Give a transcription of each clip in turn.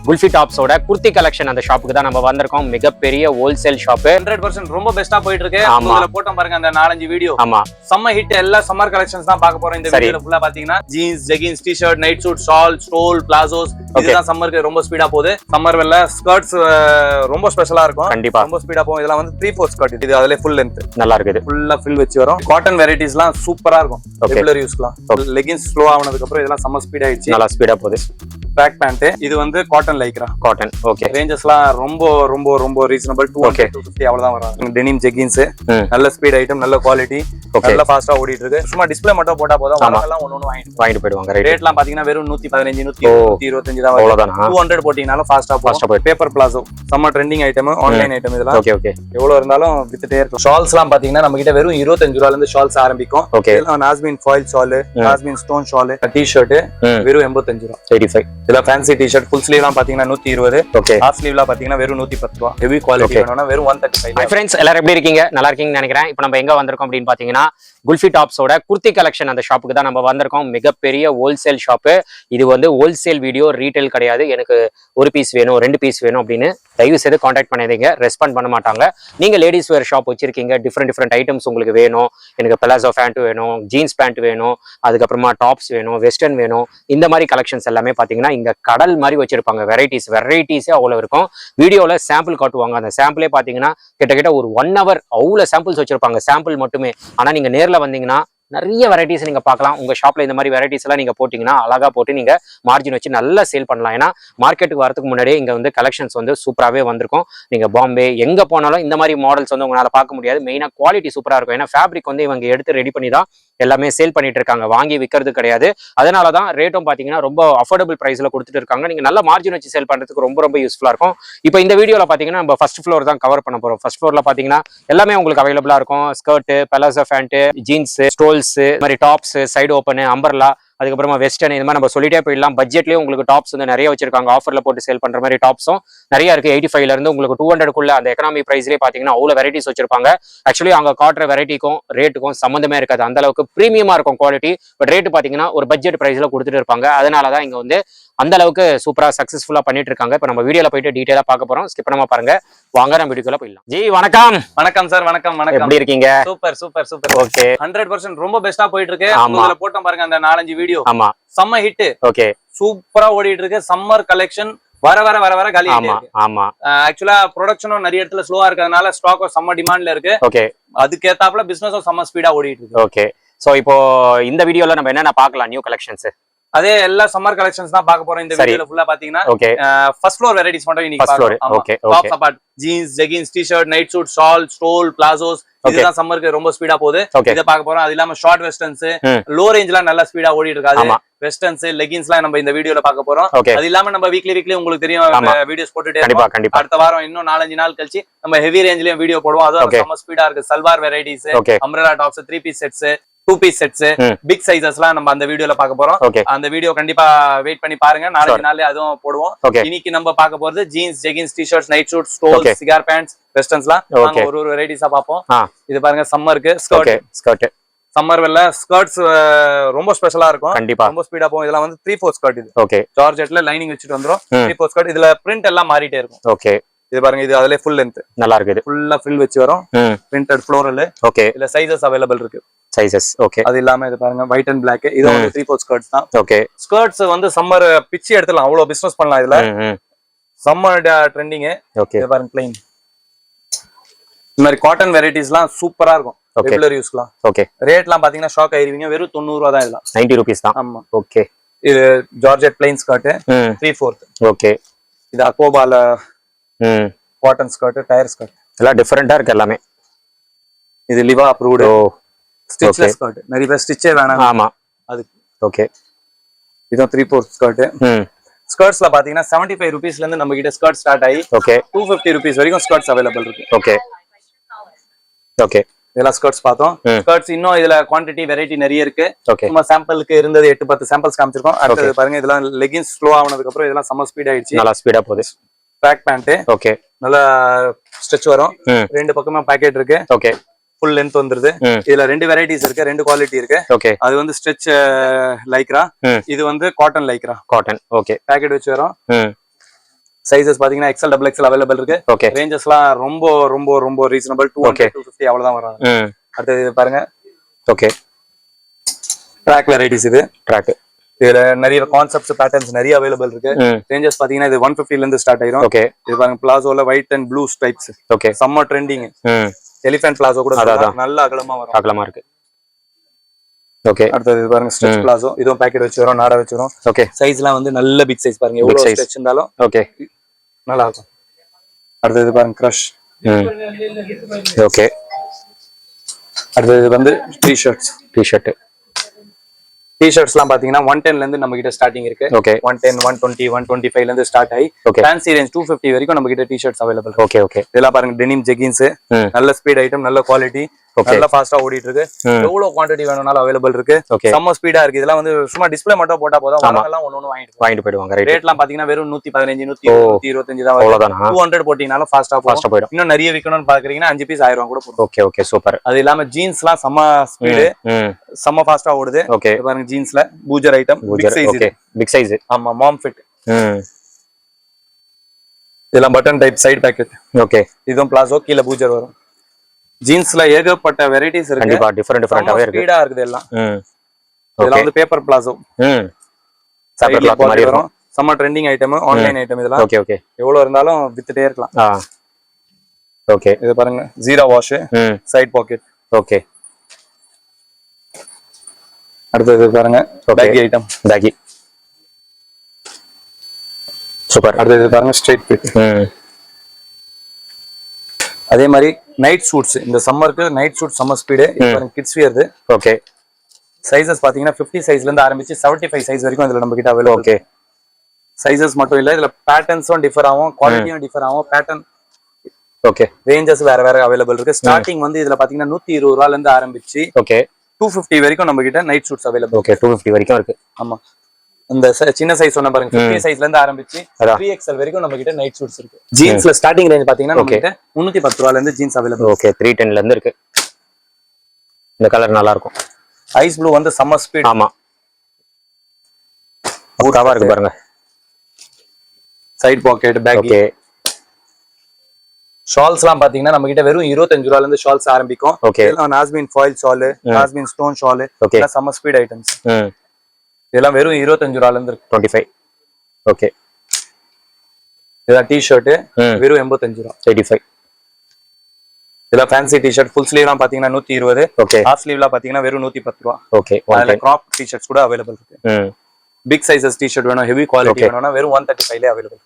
Kulfi டாப்ஸோட kurti collection அந்த ஷாப்புக்கு தான் நம்ம வந்திருக்கோம். மிகப்பெரிய ஹோல்சேல் ஷாப். 100% ரொம்ப பெஸ்டா போயிட்டு இருக்கு. அதுல போட்டோம் பாருங்க அந்த 4-5 வீடியோ. ஆமா, சம்மர் ஹிட் எல்லா சம்மர் கலெக்ஷன்ஸ் தான் பார்க்க போறோம். இந்த வீடியோல ஃபுல்லா பாத்தீங்கன்னா jeans, jeggings, t-shirt, night suit, shawl, stole, palazzos இதுதான் சம்மருக்கு ரொம்ப ஸ்பீடா போகுது. சம்மர் வெல்ல ஸ்கர்ட்ஸ் ரொம்ப ஸ்பெஷலா இருக்கும். கண்டிப்பா ரொம்ப ஸ்பீடா போகும். இதெல்லாம் வந்து 3/4 ஸ்கர்ட். இது அதுல ஃபுல் லெந்த் நல்லா இருக்குது. ஃபுல்லா ஃபில் வச்சு வரும். காட்டன் வெரைட்டிஸ்லாம் சூப்பரா இருக்கும். ரெகுலர் யூஸ்லாம். லெகின்ஸ் ஸ்லோ ஆனதுக்கு அப்புறம் இதெல்லாம் சம்மர் ஸ்பீட் ஆயிடுச்சு. நல்லா ஸ்பீடா போகுது. ட்ராக் பேண்ட் இது வந்து காட்டன் லைக்ரா. Cotton okay. ரேஞ்சஸ்லாம் ரொம்ப ரொம்ப ரொம்ப ரீசனபிள். 250 அவ்வளவுதான் வரும். டெனிம் ஜெகின்ஸ் நல்ல ஸ்பீட் ஐட்டம், நல்ல குவாலிட்டி, நல்ல ஃபாஸ்டா ஓடிட்டு இருக்கு. சும்மா டிஸ்ப்ளே மட்டும் போட்டா போதும். வரலாம் ஒண்ணு வாங்கிட்டு போயிடுவாங்க. ரேட்லாம் பாத்தீங்கன்னா வெறும் 115 125 தான் வரும். 200 போட்டீங்கனாலும் ஃபாஸ்டா போய். Paper palazzo summer trending item, online item இதெல்லாம். Okay okay. எவ்வளவு இருந்தாலும் வித்துட்டே இருக்கும். ஷால்ஸ்லாம் பாத்தீங்கன்னா நம்ம கிட்ட வெறும் 25 ரூபாயில இருந்து ஷால்ஸ் ஆரம்பிக்கும். இதெல்லாம் நாஸ்மின் ஃபாயில் ஷால், நாஸ்மின் ஸ்டோன் ஷால், டி-ஷர்ட் வெறும் 85 ரூபாய். 85. இதெல்லாம் ஃபேன்சி டி-ஷர்ட் ஃபுல் ஸ்லீவ்லாம் பாத்தீங்கன்னா 120. ஓகே. ஹாஃப் ஸ்லீவ்லாம் பாத்தீங்கன்னா வெறும் 110 ரூபாய். ஹெவி குவாலிட்டி வேணும்னா வெறும் 135. ஹாய் फ्रेंड्स, எல்லாரும் எப்படி இருக்கீங்க? நல்லா இருக்கீங்கன்னு நினைக்கிறேன். இப்போ நம்ம எங்க வந்திருக்கோம் அப்படின்னு பாத்தீங்கன்னா குல்ஃபி டாப்ஸோட குர்த்தி கலெக்ஷன் அந்த ஷாப்புக்கு தான் நம்ம வந்திருக்கோம். மிகப்பெரிய ஹோல்சேல் ஷாப்பு. இது வந்து ஹோல்சேல் வீடியோ, ரீட்டைல் கிடையாது. எனக்கு ஒரு பீஸ் வேணும், 2 பீஸ் வேணும் அப்படின்னு தயவு செய்து கான்டாக்ட் பண்ணாதீங்க. ரெஸ்பாண்ட் பண்ண மாட்டாங்க. நீங்க லேடிஸ் வேர் ஷாப் வச்சிருக்கீங்க, டிஃப்ரெண்ட் ஐட்டம்ஸ் உங்களுக்கு வேணும். எனக்கு பிளாசோ பேண்ட் வேணும், ஜீன்ஸ் பேண்ட் வேணும், அதுக்கப்புறமா டாப்ஸ் வேணும், வெஸ்டர்ன் வேணும். இந்த மாதிரி கலெக்ஷன்ஸ் எல்லாமே பாத்தீங்கன்னா இங்க கடல் மாதிரி வச்சிருப்பாங்க. வெரைட்டிஸே அவ்வளவு இருக்கும். வீடியோல சாம்பிள் காட்டுவாங்க. அந்த சாம்பிளே பாத்தீங்கன்னா கிட்டத்தட்ட ஒரு 1 hour அவ்வளவு சாம்பிள்ஸ் வச்சிருப்பாங்க. சாம்பிள் மட்டுமே. ஆனா நீங்க நேர்ல வந்தீங்கன்னா நிறைய வெரைட்டிஸ் நீங்க பார்க்கலாம். உங்க ஷாப்ல இந்த மாதிரி வெரைட்டிஸ் எல்லாம் நீங்க போட்டீங்கன்னா அழகா போட்டு நீங்க மார்ஜின் வச்சு நல்லா சேல் பண்ணலாம். ஏன்னா மார்க்கெட்டுக்கு வரதுக்கு முன்னாடியே இங்க வந்து கலெக்ஷன்ஸ் வந்து சூப்பராகவே வந்திருக்கும். நீங்க பாம்பே எங்க போனாலும் இந்த மாதிரி மாடல்ஸ் வந்து உங்களால பார்க்க முடியாது. மெயினா குவாலிட்டி சூப்பரா இருக்கும். ஏன்னா ஃபேப்ரிக் வந்து இவங்க எடுத்து ரெடி பண்ணி தான் எல்லாமே சேல் பண்ணிட்டு இருக்காங்க. வாங்கி விற்கிறது கிடையாது. அதனாலதான் ரேட்டும் பாத்தீங்கன்னா ரொம்ப அஃபோர்டபுள் பிரைஸ்ல கொடுத்துட்டு இருக்காங்க. நீங்க நல்ல மார்ஜின் வச்சு சேல் பண்றதுக்கு ரொம்ப யூஸ்ஃபுல்லா இருக்கும். இப்போ இந்த வீடியோல பாத்தீங்கன்னா நம்ம ஃபர்ஸ்ட் ஃப்ளோர் தான் கவர் பண்ண போறோம். ஃபர்ஸ்ட் ஃப்ளோர்ல பாத்தீங்கன்னா எல்லாமே உங்களுக்கு அவைலபிளா இருக்கும். Skirt, palazzo pant, jeans, stoles, மாதிரி டாப்ஸ், சைடு ஓப்பன், அம்பர்லா, அதுக்கப்புறமா வெஸ்டர்ன், இந்த மாதிரி நம்ம சொல்லிட்டே போயிடலாம். பட்ஜெட்லயே உங்களுக்கு டாப்ஸ் வந்து நிறைய வச்சிருக்காங்க. ஆஃபர்ல போட்டு சேல் பண்ற மாதிரி டாப்ஸும் நிறைய இருக்கு. 85ல இருந்து உங்களுக்கு 200க்குள்ள அந்த எக்கனாமி பிரைஸ்லேயே பாத்தீங்கன்னா அவ்வளவு வெரைட்டிஸ் வச்சிருப்பாங்க. ஆக்சுவலி அவங்க காட்டுற வெரைட்டிக்கும் ரேட்டுக்கும் சம்மந்தமே இருக்காது. அந்த அளவுக்கு பிரீமியமா இருக்கும் குவாலிட்டி. பட் ரேட்டு பாத்தீங்கன்னா ஒரு பட்ஜெட் பிரைஸ்ல கொடுத்துட்டு இருப்பாங்க. அதனாலதான் இங்க வந்து அந்த அளவுக்கு சூப்பரா சக்சஸ்ஃபுல்லா பண்ணிட்டு இருக்காங்க. இப்ப நம்ம வீடியோல போயிட்டு டீடைலா பார்க்க போறோம். ஸ்கிப் பண்ணாம பாருங்க. வாங்க நம்ம வீடியோக்குள்ள போயிடலாம். ஜி வணக்கம். வணக்கம் சார். வணக்கம். எப்படி இருக்கீங்க? சூப்பர். ஓகே. 100% ரொம்ப பெஸ்டா போயிட்டு இருக்கு. அதுல போட்டோம் பாருங்க அந்த 4-5 வீடியோ. ஆமா. Summer hit. ஓகே. சூப்பரா ஓடிட்டு இருக்கு. சம்மர் கலெக்ஷன் வர காலி ஆயிட்டு இருக்கு. ஆமா. ஆக்சுவலா ப்ரொடக்ஷனும் நிறைய இடத்துல ஸ்லோவா இருக்கிறதுனால ஸ்டாக்கும் சம்மர் டிமாண்ட்ல இருக்கு. ஓகே. அதுக்கு ஏத்தாப்புல பிசினஸும் சம்மர் ஸ்பீடா ஓடிட்டு இருக்கு. ஓகே. சோ இப்போ இந்த வீடியோல நம்ம என்னென்ன பார்க்கலாம்? நியூ கலெக்ஷன்ஸ் அதே எல்லா சம்மர் கலெக்ஷன்ஸ் தான் பார்க்க போறோம். இந்த வீடியோல ஃபுல்லா பாத்தீங்கன்னா ஃபர்ஸ்ட் ஃப்ளோர் வெரைட்டிஸ் மட்டும் இன்னைக்கு பார்க்கலாம். Okay. Tops apart jeans, jeggings, t-shirt, night suit, shawl, stole, palazzos இதுதான் சம்மருக்கு ரொம்ப ஸ்பீடா போகுது. இத பார்க்க போறோம். அது இல்லாம ஷார்ட் வெஸ்டர்ன்ஸ், லோ ரேஞ்ச்லாம் நல்லா ஸ்பீடா ஓடிட்டு இருக்காது. வெஸ்டர்ன்ஸ், லெகின்ஸ்லாம் நம்ம இந்த வீடியோல பார்க்க போறோம். அது இல்லாம நம்ம வீக்லி உங்களுக்கு தெரியும் வீடியோஸ் போட்டுட்டே இருக்கோம். அடுத்த வாரம் இன்னும் 4-5 நாள் கழிச்சு நம்ம ஹெவி ரேஞ்ச்லயும் வீடியோ போடுவோம். அதுவும் சம்மர் ஸ்பீடா இருக்கு. Salwar varieties, umbrella tops, 3 piece sets, 2 piece sets, big சைஸஸ்லாம் நம்ம அந்த வீடியோல பார்க்க போறோம். அந்த வீடியோ கண்டிப்பா வெயிட் பண்ணி பாருங்க. 4 நாள்ல அதுவும் போடுவோம். இன்னைக்கு நம்ம பார்க்க போறது jeans, jeggings, T-shirts, night suit, stole, cigar pants, வெஸ்டர்ன்ஸ்லாம் நாங்க ஒரு வெரைட்டிஸா பார்ப்போம். இது பாருங்க சம்மருக்கு ஸ்கர்ட். சம்மர் வெல்ல ஸ்கர்ட்ஸ் ரொம்ப ஸ்பெஷலா இருக்கும். கண்டிப்பா ரொம்ப ஸ்பீடா போகும். இதெல்லாம் வந்து 3/4 ஸ்கர்ட். இது ஓகே. ஜார்ஜெட்ல லைனிங் வச்சிட்டு வந்துரும். 3/4 ஸ்கர்ட். இதுல பிரிண்ட் எல்லாம் மாறிட்டே இருக்கும். ஓகே. இது பாருங்க. இது அதுல ஃபுல் லெந்த் நல்லா இருக்குது. ஃபுல்லா ஃபில் வச்சு வரும். Printed floral. ஓகே. இதுல சைஸஸ் அவைலபிள் இருக்கு. Sizes okay. அது இல்லாம இது பாருங்க ஒயிட் அண்ட் பிளாக். இது வந்து 3/4 ஸ்கர்ட்ஸ் தான். ஓகே. ஸ்கர்ட்ஸ் வந்து சம்மர் பிச்சி எடுத்துலாம். அவ்வளவு பிசினஸ் பண்ணலாம் இதுல. Summer trending. ஓகே. இது பாருங்க பிளைன். இந்த மாதிரி காட்டன் வெரைட்டிஸ்லாம் சூப்பரா இருக்கும். ரெகுலர் யூஸ்லாம். ஓகே. ரேட்லாம் பாத்தீங்கன்னா ஷாக் ஆயிருவீங்க. வெறும் 90 ரூபாய் தான். இதெல்லாம் 90 rupees தான். ஆமா. ஓகே. இது ஜார்ஜெட் பிளைன் ஸ்கர்ட் 3/4. ஓகே. இது அக்கோபால காட்டன் ஸ்கர்ட், டயர் ஸ்கர்ட். எல்லாம் டிஃபரெண்டா இருக்கு எல்லாமே. இது லிவா அப்ரூவ்டு ஸ்டிச்லெஸ் ஸ்கர்ட். நிறைய பேர் ஸ்டிச்சே வேணாம். ஆமா. அது ஓகே. இதுவும் 3/4 ஸ்கர்ட். ஸ்கர்ட்ஸ்ல பாத்தீங்கன்னா 75 rupeesல இருந்து நம்ம கிட்ட ஸ்கர்ட் ஸ்டார்ட் ஆகி ஓகே 250 rupees வரைக்கும் ஸ்கர்ட்ஸ் அவைலபிள் இருக்கு. ஓகே. ஓகே. இதெல்லாம் ஸ்கர்ட்ஸ் பார்த்தோம். ஸ்கர்ட்ஸ் இன்னும் இதுல குவாண்டிட்டி வெரைட்டி நிறைய இருக்கு. சும்மா சாம்பிளுக்கு இருந்தது 8-10 சாம்பிள்ஸ் காமிச்சிருக்கோம். அடுத்து பாருங்க இதெல்லாம் லெகின்ஸ் ஸ்லோ ஆனதுக்கு அப்புறம் இதெல்லாம் சம்மர் ஸ்பீட் ஆயிடுச்சு. நல்லா ஸ்பீடா போகுது. Track pant. ஓகே. நல்லா ஸ்ட்ரெச் வரும். 2 பக்கமா பாக்கெட் இருக்கு. ஓகே. ஃபுல் லென்த் வந்துருது. இதுல 2 வெரைட்டிஸ் இருக்கு. 2 குவாலிட்டி இருக்கு. ஓகே. அது வந்து ஸ்ட்ரெச் லைக்ரா. இது வந்து cotton Lycra. Cotton. Okay. Pocket வச்சு வரும். சைஸஸ் பாத்தீங்கன்னா எக்ஸ்எல் டபுள் எக்ஸ்எல் அவைலபிள் இருக்கு. ஓகே. ரேஞ்சஸ்லாம் ரொம்ப ரொம்ப ரொம்ப ரீசனபிள். 200 250 அவ்வளவுதான் வரும். அடுத்து இது பாருங்க. ஓகே. ட்ராக் வெரைட்டிஸ் இது. ட்ராக். இதுல நிறைய கான்செப்ட்ஸ் பேட்டர்ன்ஸ் நிறைய அவைலபிள் இருக்கு. ரேஞ்சஸ் பாத்தீங்கன்னா இது 150 ல இருந்து ஸ்டார்ட் ஆயிரும். ஓகே. இது பாருங்க பிளாசோல white and blue stripes. Okay. Summer trending. Elephant palazzo கூட நல்ல அகலமா வரும். அகலமா இருக்கு. ஓகே. அடுத்து இது பாருங்க ஸ்ட்ரெச் பிளாசோ. இதுவும் பாக்கெட் வச்சு வரும், நாடா வச்சு வரும். ஓகே. சைஸ்லாம் வந்து நல்ல பிக் சைஸ் பாருங்க. எவ்வளவு ஸ்ட்ரெச் இருந்தாலும் ஓகே நல்லா இருக்கும். அடுத்து இது பாருங்க கிரஷ். ஓகே. அடுத்து இது வந்து டி-ஷர்ட்ஸ். டி-ஷர்ட். டி-ஷர்ட்ஸ்லாம் பாத்தீங்கன்னா 110 ல இருந்து நம்ம கிட்ட ஸ்டார்டிங் இருக்கு. ஓகே. 110 120 125 ல இருந்து ஸ்டார்ட் ஆகி ஃபேன்சி ரேஞ்ச் 250 வரைக்கும் நம்ம கிட்ட டி-ஷர்ட்ஸ் அவைலபிள். Okay okay. இதெல்லாம் பாருங்க டெனிம் ஜெகின்ஸ். நல்ல ஸ்பீட் ஐட்டம், நல்ல குவாலிட்டி, நல்ல ஃபாஸ்டா ஓடிட்டு இருக்கு. எவ்வளவு குவாண்டிட்டி வேணும்னாலும் அவைலபிள் இருக்கு. செம்ம ஸ்பீடா இருக்கு. இதெல்லாம் வந்து சும்மா டிஸ்ப்ளே மட்டும் போட்டா போதும், வரலாம் ஒண்ணு வாங்கிட்டு போயிடுவாங்க. ரேட்லாம் பாத்தீங்கன்னா வெறும் 115 125 தான் வரும். 200 போட்டீங்கனாலும் ஃபாஸ்டா போயிடும். இன்னும் நிறைய விக்கணும்னு பாக்குறீங்கன்னா 5 பீஸ் 1000 கூட போடும். Okay okay super. அது இல்லாம ஜீன்ஸ்லாம் செம்ம ஸ்பீடு, செம்ம ஃபாஸ்டா ஓடுது. ஓகே. பாருங்க ஜீன்ஸ்ல பூஜர் item, big size. Okay big size. ஆமா மாம் ஃபிட். இதெல்லாம் button type side pocket. Okay. இதுவும் பிளாசோ, கீழ பூஜர் வரும். ஜீன்ஸ்ல ஏகப்பட்ட வெரைட்டிஸ் இருக்கு. கண்டிப்பா டிஃபரெண்டாவே இருக்கு. ஸ்பீடா இருக்குது எல்லாம். இதெல்லாம் வந்து பேப்பர் பிளாசோ. பேப்பர் பிளாக் மாதிரி வரும். செம்ம ட்ரெண்டிங் ஐட்டம், ஆன்லைன் ஐட்டம் இதெல்லாம். Okay okay. எவ்வளவு இருந்தாலும் வித்துட்டே இருக்கலாம். ஓகே. இது பாருங்க zero wash, side pocket. Okay. அடுத்து பாருங்க பேக்கி ஐட்டம். பேக்கி சூப்பர். அடுத்து பாருங்க ஸ்ட்ரைட் ஃபிட். அதே மாதிரி நைட் சூட்ஸ். இந்த சம்மருக்கு நைட் சூட் செம்ம ஸ்பீடு. பாருங்க கிட்ஸ் வியர்து. ஓகே. சைஸஸ் பாத்தீங்கன்னா 50 சைஸ்ல இருந்து ஆரம்பிச்சு 75 சைஸ் வரைக்கும் இதுல நம்ம கிட்ட அவைலபிள். ஓகே. சைஸஸ் மட்டும் இல்ல, இதுல பேட்டர்ன்ஸும் டிஃபர் ஆகும், குவாலிட்டியும் டிஃபர் ஆகும். பேட்டர்ன் ஓகே ரேஞ்சஸ் வேற வேற அவைலபிள் இருக்கு. ஸ்டார்டிங் வந்து இதுல பாத்தீங்கன்னா 120 ரூபாயில இருந்து ஆரம்பிச்சு ஓகே 250 வரைக்கும் நம்ம கிட்ட நைட் சூட்ஸ் அவைலபிள். ஓகே 250 வரைக்கும் இருக்கு. ஆமா. இந்த சின்ன சைஸ் சொன்ன பாருங்க 50 சைஸ்ல இருந்து ஆரம்பிச்சு 3XL வரைக்கும் நம்ம கிட்ட நைட் சூட்ஸ் இருக்கு. ஜீன்ஸ்ல ஸ்டார்டிங் ரேஞ்ச் பாத்தீங்கன்னா நம்ம கிட்ட 310 ரூபாயில இருந்து ஜீன்ஸ் அவைலபிள். ஓகே 310 ல இருந்து இருக்கு. இந்த கலர் நல்லா இருக்கும். ஐஸ் ப்ளூ வந்து சம்மர் ஸ்பீட். ஆமா கவா இருக்கு பாருங்க. Side pocket back. ஓகே. ஷால்ஸ்லாம் பாத்தீங்கன்னா நம்ம கிட்ட வெறும் 25 ரூபாயில இருந்து ஷால்ஸ் ஆரம்பிக்கும். ஓகே. இதெல்லாம் நாஸ்மின் ஃபாயில் ஷால், நாஸ்மின் ஸ்டோன் ஷால், இதெல்லாம் சம்மர் ஸ்பீட் ஐட்டம்ஸ். இதெல்லாம் வெறும் 25 ரூபாயில இருந்து இருக்கு. 25. ஓகே. இதெல்லாம் டி-ஷர்ட் வெறும் 85 ரூபாய். 85. இதெல்லாம் ஃபேன்சி டி-ஷர்ட் ஃபுல் ஸ்லீவ்லாம் பாத்தீங்கன்னா 120. ஓகே. ஹாஃப் ஸ்லீவ்லாம் பாத்தீங்கன்னா வெறும் 110 ரூபாய். ஓகே. அதுல கிராப் டி-ஷர்ட்ஸ் கூட அவைலபிள் இருக்கு. பிக் சைஸஸ் டி-ஷர்ட் வேணும், ஹெவி குவாலிட்டி வேணும்னா வெறும் 135 ல அவைலபிள்.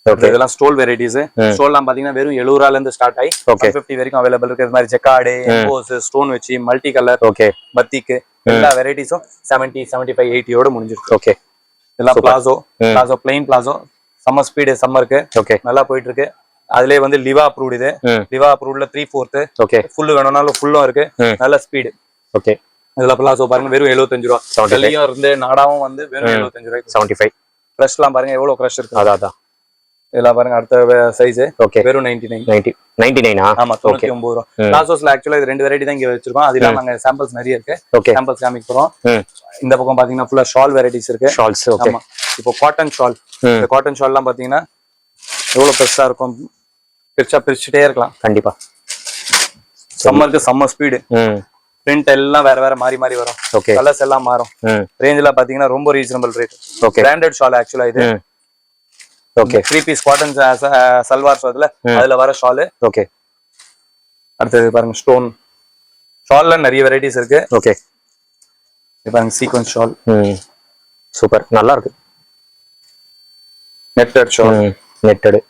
ஓகே. இதெல்லாம் ஸ்டோல் வெரைட்டிஸ். ஸ்டோல்லாம் பாத்தீங்கன்னா வெறும் 70 ரூபாயில இருந்து ஸ்டார்ட் ஆகி 150 வரைக்கும் அவைலபிள் இருக்கு. இது மாதிரி ஜெக்கார்டு, எம்போஸ், ஸ்டோன் வச்சு மல்டி கலர். ஓகே. பத்திக் எல்லா வெரைட்டிஸும் 70 75 80 ஓட முடிஞ்சிருக்கு. ஓகே. இதெல்லாம் palazzo plain palazzo summer speed சம்மருக்கு ஓகே நல்லா போயிட்டு இருக்கு. அதுலயே வந்து லிவா அப்ரூவ்ட். இது லிவா அப்ரூவ்ட்ல 3/4. ஓகே. ஃபுல் வேணும்னாலும் ஃபுல்லும் இருக்கு. நல்ல ஸ்பீடு. ஓகே. இதுல பிளாசோ பாருங்க வெறும் 75 ரூபாய். டெல்லியும் இருந்து நாடாவும் வந்து வெறும் 75 ரூபாய். 75. கிரஷ்லாம் பாருங்க எவ்வளவு கிரஷ் இருக்கு. அதான் இதெல்லாம் பாருங்க அடுத்த சைஸ். ஓகே. வெறும் 99. 99. ஆமா 99 ரூபாய். பிளாசோஸ்ல ஆக்சுவலா இது ரெண்டு வெரைட்டி தான் இங்க வச்சிருக்கோம். அதெல்லாம் நாங்க சாம்பிள்ஸ் நிறைய இருக்கு. ஓகே. சாம்பிள்ஸ் காமிக்க போறோம். இந்த பக்கம் பாத்தீங்கன்னா ஃபுல்லா ஷால் வெரைட்டிஸ் இருக்கு. ஷால்ஸ். ஓகே. ஆமா. இப்போ காட்டன் ஷால். இந்த காட்டன் ஷால்லாம் பாத்தீங்கன்னா எவ்வளவு பெருசா இருக்கும். பிரிச்சுட்டே இருக்கலாம். கண்டிப்பா. சம்மருக்கு சம்மர் ஸ்பீடு. பிரிண்ட் எல்லாம் வேற வேற மாறி மாறி வரும். ஓகே. கலர்ஸ் எல்லாம் மாறும். ரேஞ்ச்ல பாத்தீங்கன்னா ரொம்ப reasonable rate. Okay. Branded shawl ஆக்சுவலா இது. ஓகே. 3 பீஸ் காட்டன் சல்வார் அதுல வர ஷால். ஓகே. அடுத்து பாருங்க ஸ்டோன் ஷால்ல நிறைய வெரைட்டிஸ் இருக்கு. ஓகே. இது பாருங்க சீக்வென்ஸ் ஷால். சூப்பர் நல்லா இருக்கு. Netted shawl. நெட்டட்.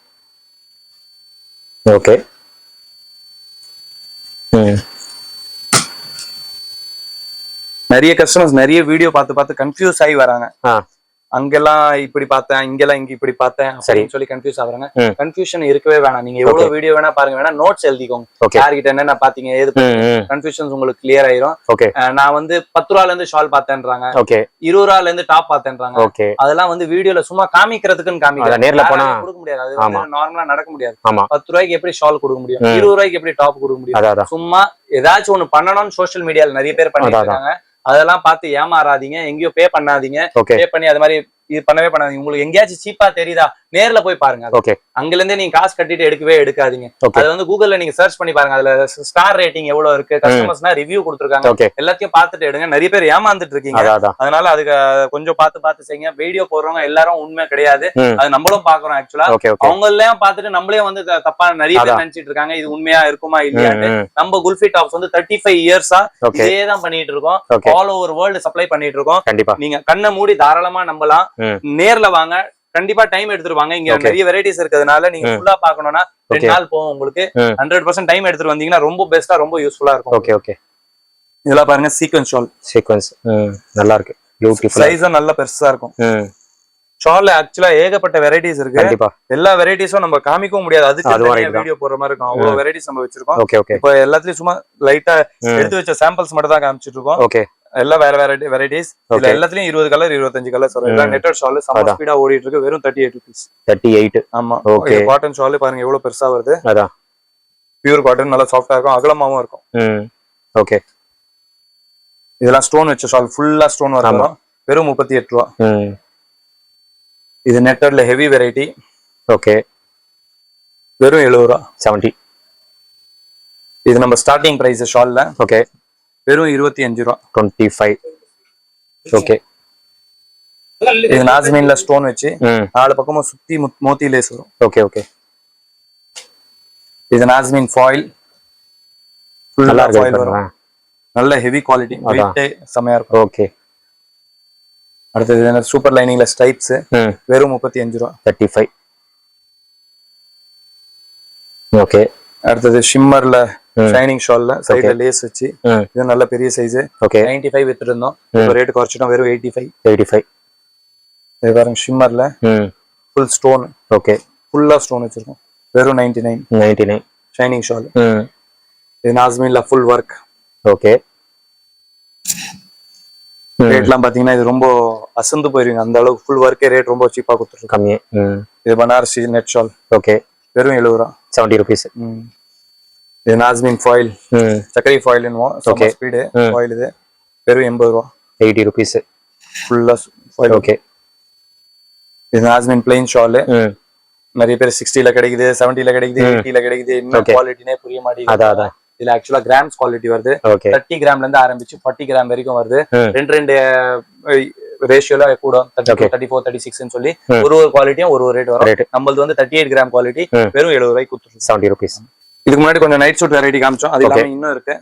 ஓகே. நிறைய கஸ்டமர்ஸ் நிறைய வீடியோ பார்த்து கன்ஃபியூஸ் ஆகி வராங்க. அங்கெல்லாம் இப்படி பார்த்தேன், இங்கெல்லாம் இங்க இப்படி பார்த்தேன் அப்படின்னு சொல்லி கன்ஃபியூஸ் ஆகுறாங்க. கன்ஃபியூஷன் இருக்கவே வேணாம். நீங்க எவ்வளவு வீடியோ வேணா பாருங்க, வேணா நோட்ஸ் எழுதிக்கோங்க. யார்கிட்ட என்னென்ன பாத்தீங்க, ஏது கன்ஃபியூஷன்ஸ் உங்களுக்கு கிளியர் ஆயிரும். நான் வந்து 10 ரூபாயில இருந்து ஷால் பார்த்தேன்றாங்க, 20 ரூபாயில இருந்து டாப் பார்த்தேன்றாங்க. அதெல்லாம் வந்து வீடியோல சும்மா காமிக்கிறதுக்குன்னு காமிக்கிறாங்க. நேர்ல போனா கொடுக்க முடியாது. அது நார்மலா நடக்க முடியாது. 10 ரூபாய்க்கு எப்படி ஷால் கொடுக்க முடியும், 20 ரூபாய்க்கு எப்படி டாப் கொடுக்க முடியும்? சும்மா ஏதாச்சும் ஒண்ணு பண்ணணும்னு சோசியல் மீடியால நிறைய பேர் பண்ணிட்டு இருக்காங்க. அதெல்லாம் பார்த்து ஏமாறாதீங்க, எங்கேயோ பே பண்ணாதீங்க. பே பண்ணி அது மாதிரி இது பண்ணவே பண்ணாதீங்க. உங்களுக்கு எங்கேயாச்சும் சீப்பா தெரியுதா நேர்ல போய் பாருங்க. ஓகே, அங்க இருந்தே நீங்க காசு கட்டிட்டு எடுக்காதீங்க. ஓகே, அது வந்து கூகுள்ல நீங்க சர்ச் பண்ணி பாருங்க. அதுல ஸ்டார் ரேட்டிங் எவ்வளவு இருக்கு, கஸ்டமர்ஸ்னா ரிவ்யூ கொடுத்துருக்காங்க, ஓகே, எல்லாத்தையும் பார்த்துட்டு எடுங்க. நிறைய பேர் ஏமாந்துட்டு இருக்கீங்க. அதனால அதுக்கு கொஞ்சம் பார்த்து செய்யுங்க. வீடியோ போடுறவங்க எல்லாரும் உண்மை கிடையாது, அது நம்மளும் பாக்குறோம். ஆக்சுவலா அவங்க எல்லாம் பார்த்துட்டு நம்மளே வந்து தப்பா நிறைய பேர் நினைச்சிட்டு இருக்காங்க இது உண்மையா இருக்குமா இல்லையான்னு. நம்ம குல்ஃபி டாப்ஸ் வந்து 35 இயர்ஸா இதே தான் பண்ணிட்டு இருக்கோம். ஆல் ஓவர் வேர்ல்டு சப்ளை பண்ணிட்டு இருக்கோம். கண்டிப்பா நீங்க கண்ணை மூடி தாராளமா நம்பலாம். நேர்ல வாங்க, கண்டிப்பா டைம் எடுத்துருவாங்க. இங்க நிறைய வெரைட்டிஸ் இருக்கிறதுனால நீங்க ஃபுல்லா பாக்கணும்னா 2 நாள் போகும் உங்களுக்கு. 100% டைம் எடுத்துட்டு வந்தீங்கன்னா ரொம்ப பெஸ்டா ரொம்ப யூஸ்ஃபுல்லா இருக்கும். Okay okay. இதெல்லாம் பாருங்க சீக்வென்ஸ் ஷால். சீக்வென்ஸ் நல்லா இருக்கு, பியூட்டிஃபுல். சைஸும் நல்ல பெருசா இருக்கும். ஷால்ல ஆக்சுவலா ஏகப்பட்ட வெரைட்டிஸ் இருக்கு. கண்டிப்பா எல்லா வெரைட்டிஸும் நம்ம காமிக்கவும் முடியாது, அதுக்கு வீடியோ போடுற மாதிரி இருக்கும். அவ்வளவு வெரைட்டிஸ் நம்ம வச்சிருக்கோம். Okay okay. இப்போ எல்லாத்துலயும் சும்மா லைட்டா எடுத்து வச்ச சாம்பிள்ஸ் மட்டும் தான் காமிச்சிட்டு இருக்கோம். ஓகே. எல்லாம் வேற வெரைட்டிஸ். இதுல எல்லாத்துலயும் 20 கலர் 25 கலர் சொல்றேன். நெட்டட் ஷால் சம ஸ்பீடா ஓடிட்டு இருக்கு. வெறும் 38 rupees. 38. ஆமா. ஓகே. காட்டன் ஷால் பாருங்க எவ்வளவு பெருசா வருது. அதான் பியூர் காட்டன், நல்லா சாஃப்ட்டா இருக்கும், அகலமாவும் இருக்கும். ஓகே. இதெல்லாம் ஸ்டோன் வச்ச ஷால், ஃபுல்லா ஸ்டோன் வரும். வெறும் 38 ரூபா. இது நெட்டட்ல ஹெவி வெரைட்டி. ஓகே. வெறும் 70 ரூபா. 70. இது நம்ம ஸ்டார்டிங் பிரைஸ் ஷால்ல. ஓகே. வெறும் 25 ரூபா. 25. ஓகே. இது நாஸ்மீன்ல ஸ்டோன் வச்சு நாலு பக்கமும் சுத்தி மோத்தி லேஸ் வரும். Okay okay. இது நாஸ்மீன் ஃபாயில். நல்லா ஃபாயில் வரும். நல்ல ஹெவி குவாலிட்டி, வெயிட் செமையா இருக்கும். ஓகே. அடுத்தது சூப்பர் லைனிங்ல ஸ்ட்ரைப்ஸ். வெறும் 35 ரூபா. 35. ஓகே. அடுத்தது ஷிம்மர்ல ஷைனிங் ஷால்ல சைடுல லேஸ் வச்சு, இது நல்ல பெரிய சைஸ். ஓகே. 95 வித்துட்டு இருந்தோம், இப்போ ரேட் குறைச்சிட்டோம், வெறும் 85. 85. இது பாருங்க ஷிம்மர்ல ஃபுல் ஸ்டோன். ஓகே. ஃபுல்லா ஸ்டோன் வச்சிருக்கோம். வெறும் 99. 99. Shining shawl. இது நாஸ்மீன்ல ஃபுல் ஒர்க். ஓகே. ரேட்லாம் பாத்தீங்கன்னா இது ரொம்ப அசந்து போயிருவீங்க, அந்த அளவுக்கு ஃபுல் ஒர்க்கே ரேட் ரொம்ப சீப்பா கொடுத்துருக்கோம். கம்மி. இது பனாரசி நெட் ஷால். ஓகே. வெறும் 70 ரூபா. 70 rupees. இது நாஸ்மீன் ஃபாயில், சக்கரை ஃபாயில் என்னுவோம். ஓகே. Speed foil. இது வெறும் 80 ரூபா. 80 rupees. ஃபுல்லா ஃபாயில். ஓகே. இது நாஸ்மீன் பிளைன் ஷால். நிறைய பேர் 60ல கிடைக்குது, 70ல கிடைக்குது, 80ல கிடைக்குது. என்ன குவாலிட்டினே புரிய மாட்டேங்குது. அதான் இதுல ஆக்சுவலா கிராம்ஸ் குவாலிட்டி வருது. 30 கிராம்ல இருந்து ஆரம்பிச்சு 40 கிராம் வரைக்கும் வருது. 2 ரேஷியோல கூட 34 36 சொல்லி ஒரு குவாலிட்டியும் ஒரு ரேட் வரும். நம்மளது வந்து 38 கிராம் குவாலிட்டி. வெறும் 70 ரூபாய்க்கு கொடுத்துருக்கோம். 70 rupees. இதுக்கு முன்னாடி கொஞ்சம் நைட் சூட் வெரைட்டி காமிச்சோம், அது இல்லாம இன்னும் இருக்கு.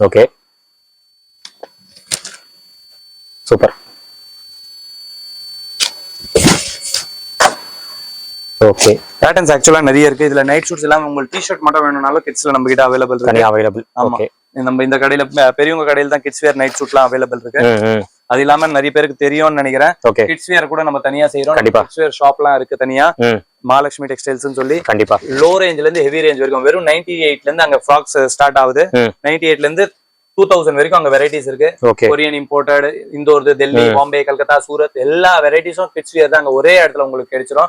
ஓகே. சூப்பர். ஓகே. பேட்டர்ன்ஸ் ஆக்சுவலா நிறைய இருக்கு. இதுல நைட் ஷூட்ஸ் எல்லாம் உங்களுக்கு டி-ஷர்ட் மட்டும் வேணும்னாலும் கிட்ஸ்ல நம்ம கிட்ட அவைலபிள் இருக்கு. அவைலபிள். ஓகே. நம்ம இந்த கடையில பெரியவங்க கடையில தான் கிட்ஸ் வேர் நைட் ஷூட்லாம் அவைலபிள் இருக்கு. அது இல்லாம நிறைய பேருக்கு தெரியும்னு நினைக்கிறேன், கிட்ஸ் வேர் கூட நம்ம தனியா செய்யறோம். கிட்ஸ் வேர் ஷாப்லாம் இருக்கு தனியா, மகாலட்சுமி டெக்ஸ்டைல்ஸ்னு சொல்லி. கண்டிப்பா லோ ரேஞ்ச்ல இருந்து ஹெவி ரேஞ்ச் வரைக்கும். வெறும் 98ல இருந்து அங்க ஃப்ராக்ஸ் ஸ்டார்ட் ஆகுது. 98ல இருந்து 2000 வரைக்கும் அங்க வெரைட்டிஸ் இருக்கு. கொரியன் இம்போர்ட்டட், இந்தோர், டெல்லி, பாம்பே, கல்கத்தா, சூரத் எல்லா வெரைட்டிஸும் கிட்ஸ் வேர் தான் அங்க ஒரே இடத்துல உங்களுக்கு கிடைச்சிரும்.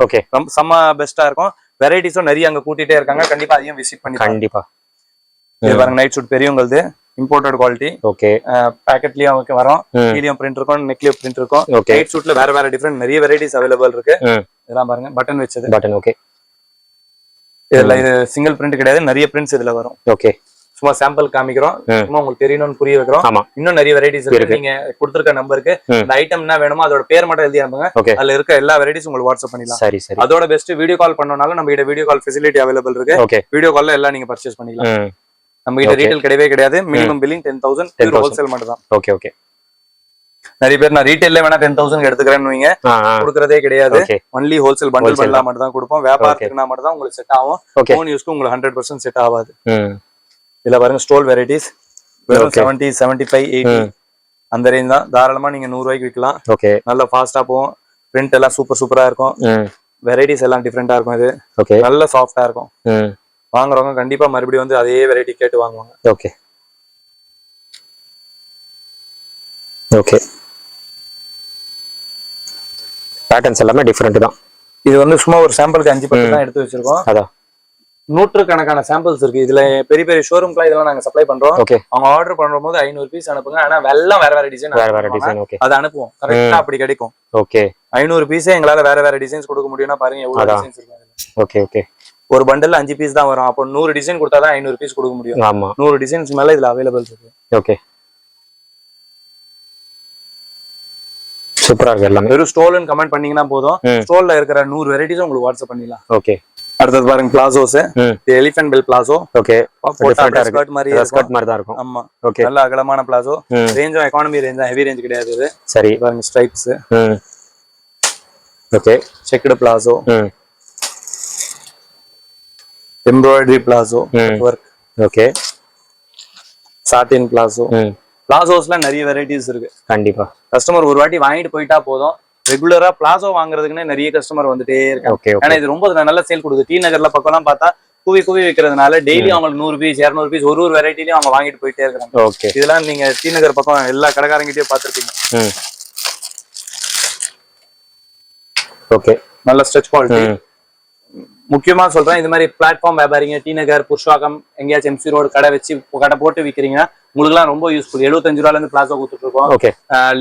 செம்ம பெஸ்டா இருக்கும். வெரைட்டிஸும் நிறைய அங்க கூட்டிட்டே இருக்காங்க. கண்டிப்பா அதையும் விசிட் பண்ணி கண்டிப்பா. இது பாருங்க நைட் சூட் பெரியவங்களது இம்போர்ட்டட் குவாலிட்டி. ஓகே. பேக்கெட்லயும் வரும், கீழயும் பிரிண்ட் இருக்கும், நெக்லயும் பிரிண்ட் இருக்கும். நைட் சூட்ல வேற டிஃபரெண்ட் நிறைய வெரைட்டிஸ் அவைலபிள் இருக்கு. இதெல்லாம் பாருங்க பட்டன் வச்சது. பட்டன். ஓகே. இதுல இது சிங்கிள் பிரிண்ட் கிடையாது, நிறைய பிரிண்ட்ஸ் இதுல வரும். ஓகே. சும்மா சாம்பிள் காமிக்கிறோம், சும்மா உங்களுக்கு தெரியணும்னு புரிய வைக்கிறோம். இன்னும் நிறைய வெரைட்டிஸ் இருக்கு. நீங்க கொடுத்திருக்க நம்பருக்கு இந்த ஐட்டம் என்ன வேணுமோ அதோட பேர் மட்டும் எழுதி அனுப்புங்க. அதுல இருக்க எல்லா வெரைட்டிஸ் உங்களுக்கு வாட்ஸ்அப் பண்ணிடலாம். சரி சரி. அதோட பெஸ்ட் வீடியோ கால் பண்ணனாலும் நம்ம கிட்ட வீடியோ கால் ஃபெசிலிட்டி அவைலபிள் இருக்கு. வீடியோ கால்ல எல்லாம் நீங்க பர்ச்சேஸ் பண்ணிக்கலாம். நம்ம கிட்ட ரீட்டைல் கிடையவே கிடையாது. மினிமம் பில்லிங் 10,000, ஹோல்சேல் மட்டும் தான். Okay okay. நிறைய பேர் நான் ரீட்டைல்ல வேணா 10,000 எடுத்துக்கிறேன்னு வைங்க, கொடுக்கறதே கிடையாது. ஒன்லி ஹோல்சேல் பண்டில் பண்ணலாம் மட்டும் தான் கொடுப்போம். வியாபாரத்துக்குனா மட்டும் தான் உங்களுக்கு செட் ஆகும். ஃபோன் யூஸ்க்கு உங்களுக்கு 100% செட் ஆகாது. இதுல பாருங்க ஸ்டோல் வெரைட்டிஸ். வெறும் 70, 75, 80 அந்த ரேஞ்ச் தான். தாராளமா நீங்க 100 ரூபாய்க்கு விற்கலாம். நல்லா ஃபாஸ்டா போகும். பிரிண்ட் எல்லாம் சூப்பரா இருக்கும். வெரைட்டிஸ் எல்லாம் டிஃபரெண்டா இருக்கும். இது நல்ல சாஃப்டா இருக்கும். வாங்குறவங்க கண்டிப்பா மறுபடியும் வந்து அதே வெரைட்டி கேட்டு வாங்குவாங்க. Okay okay. பேட்டர்ன்ஸ் எல்லாமே டிஃபரெண்ட் தான். இது வந்து சும்மா ஒரு சாம்பிளுக்கு 5 10 தான் எடுத்து வச்சிருக்கோம். அதான் நூற்றுக்கணக்கான சாம்பிள்ஸ் இருக்கு. இதுல பெரிய பெரிய ஷோரூம்க்குலாம் இதெல்லாம் நாங்க சப்ளை பண்றோம். ஓகே. அவங்க ஆர்டர் பண்றபோது 500 பீஸ் அனுப்புங்க. ஆனா எல்லாம் வேற வேற டிசைன், வேற வேற டிசைன். ஓகே. அத அனுப்புவோம். கரெக்ட்டா அப்படி கிடைக்கும். ஓகே. 500 பீஸே எங்களால வேற வேற டிசைன்ஸ் கொடுக்க முடியும்னா பாருங்க எவ்வளவு டிசைன்ஸ் இருக்கு. Okay okay. ஒரு பண்டல்ல 5 பீஸ் தான் வரும். அப்போ 100 டிசைன் கொடுத்தா தான் 500 பீஸ் கொடுக்க முடியும். ஆமா. 100 டிசைன்ஸ் மேல இதுல அவைலபிள் இருக்கு. ஓகே. சூப்பரா இருக்கு எல்லாமே. வெறும் ஸ்டோல்னு கமெண்ட் பண்ணீங்கன்னா போதும். ஸ்டோல்ல இருக்கிற 100 வெரைட்டிஸ் உங்களுக்கு வாட்ஸ்அப் பண்ணிடலாம். ஓகே. அடுத்து பாருங்க palazzos. Elephant bell palazzo. Okay. Skirt மாதிரி தான் இருக்கும். ஆமா. ஓகே. நல்ல அகலமான பிளாசோ. ரேஞ்சும் எக்கானமி ரேஞ்ச் தான், ஹெவி ரேஞ்ச் கிடையாது இது. சரி. பாருங்க stripes. Okay. Checked palazzo. Embroidery palazzo work. Okay. Satin palazzo. பிளாசோஸ்ல நிறைய வெரைட்டிஸ் இருக்கு. கண்டிப்பா கஸ்டமர் ஒரு வாட்டி வாங்கிட்டு போயிட்டா போதும். ரெகுலரா பிளாசோ வாங்குறதுக்குன்னு நிறைய கஸ்டமர் வந்துட்டே இருக்காங்க. ஏன்னா இது ரொம்ப நல்ல சேல் கொடுக்குது. டி நகர்ல பக்கம்லாம் பார்த்தா குவி வைக்கிறதுனால டெய்லி அவங்களுக்கு 100 பீஸ் 200 பீஸ் ஒரு வெரைட்டிலையும் அவங்க வாங்கிட்டு போயிட்டே இருக்காங்க. ஓகே. இதெல்லாம் நீங்க டி நகர் பக்கம் எல்லா கடைக்காரங்கிட்டயும் பாத்துருப்பீங்க. ஓகே. நல்ல ஸ்ட்ரெச் குவாலிட்டி. முக்கியமா சொல்றேன், இது மாதிரி பிளாட்ஃபார்ம் வியாபாரிங்க டி நகர், புருஷவாக்கம், எங்கேயாச்சும் எம்சி ரோடு கடை போட்டு விற்கிறீங்கன்னா உங்களுக்கு எல்லாம் ரொம்ப யூஸ்ஃபுல். 75 ரூபாயில இருந்து பிளாசோ கொடுத்துட்டு இருக்கோம்.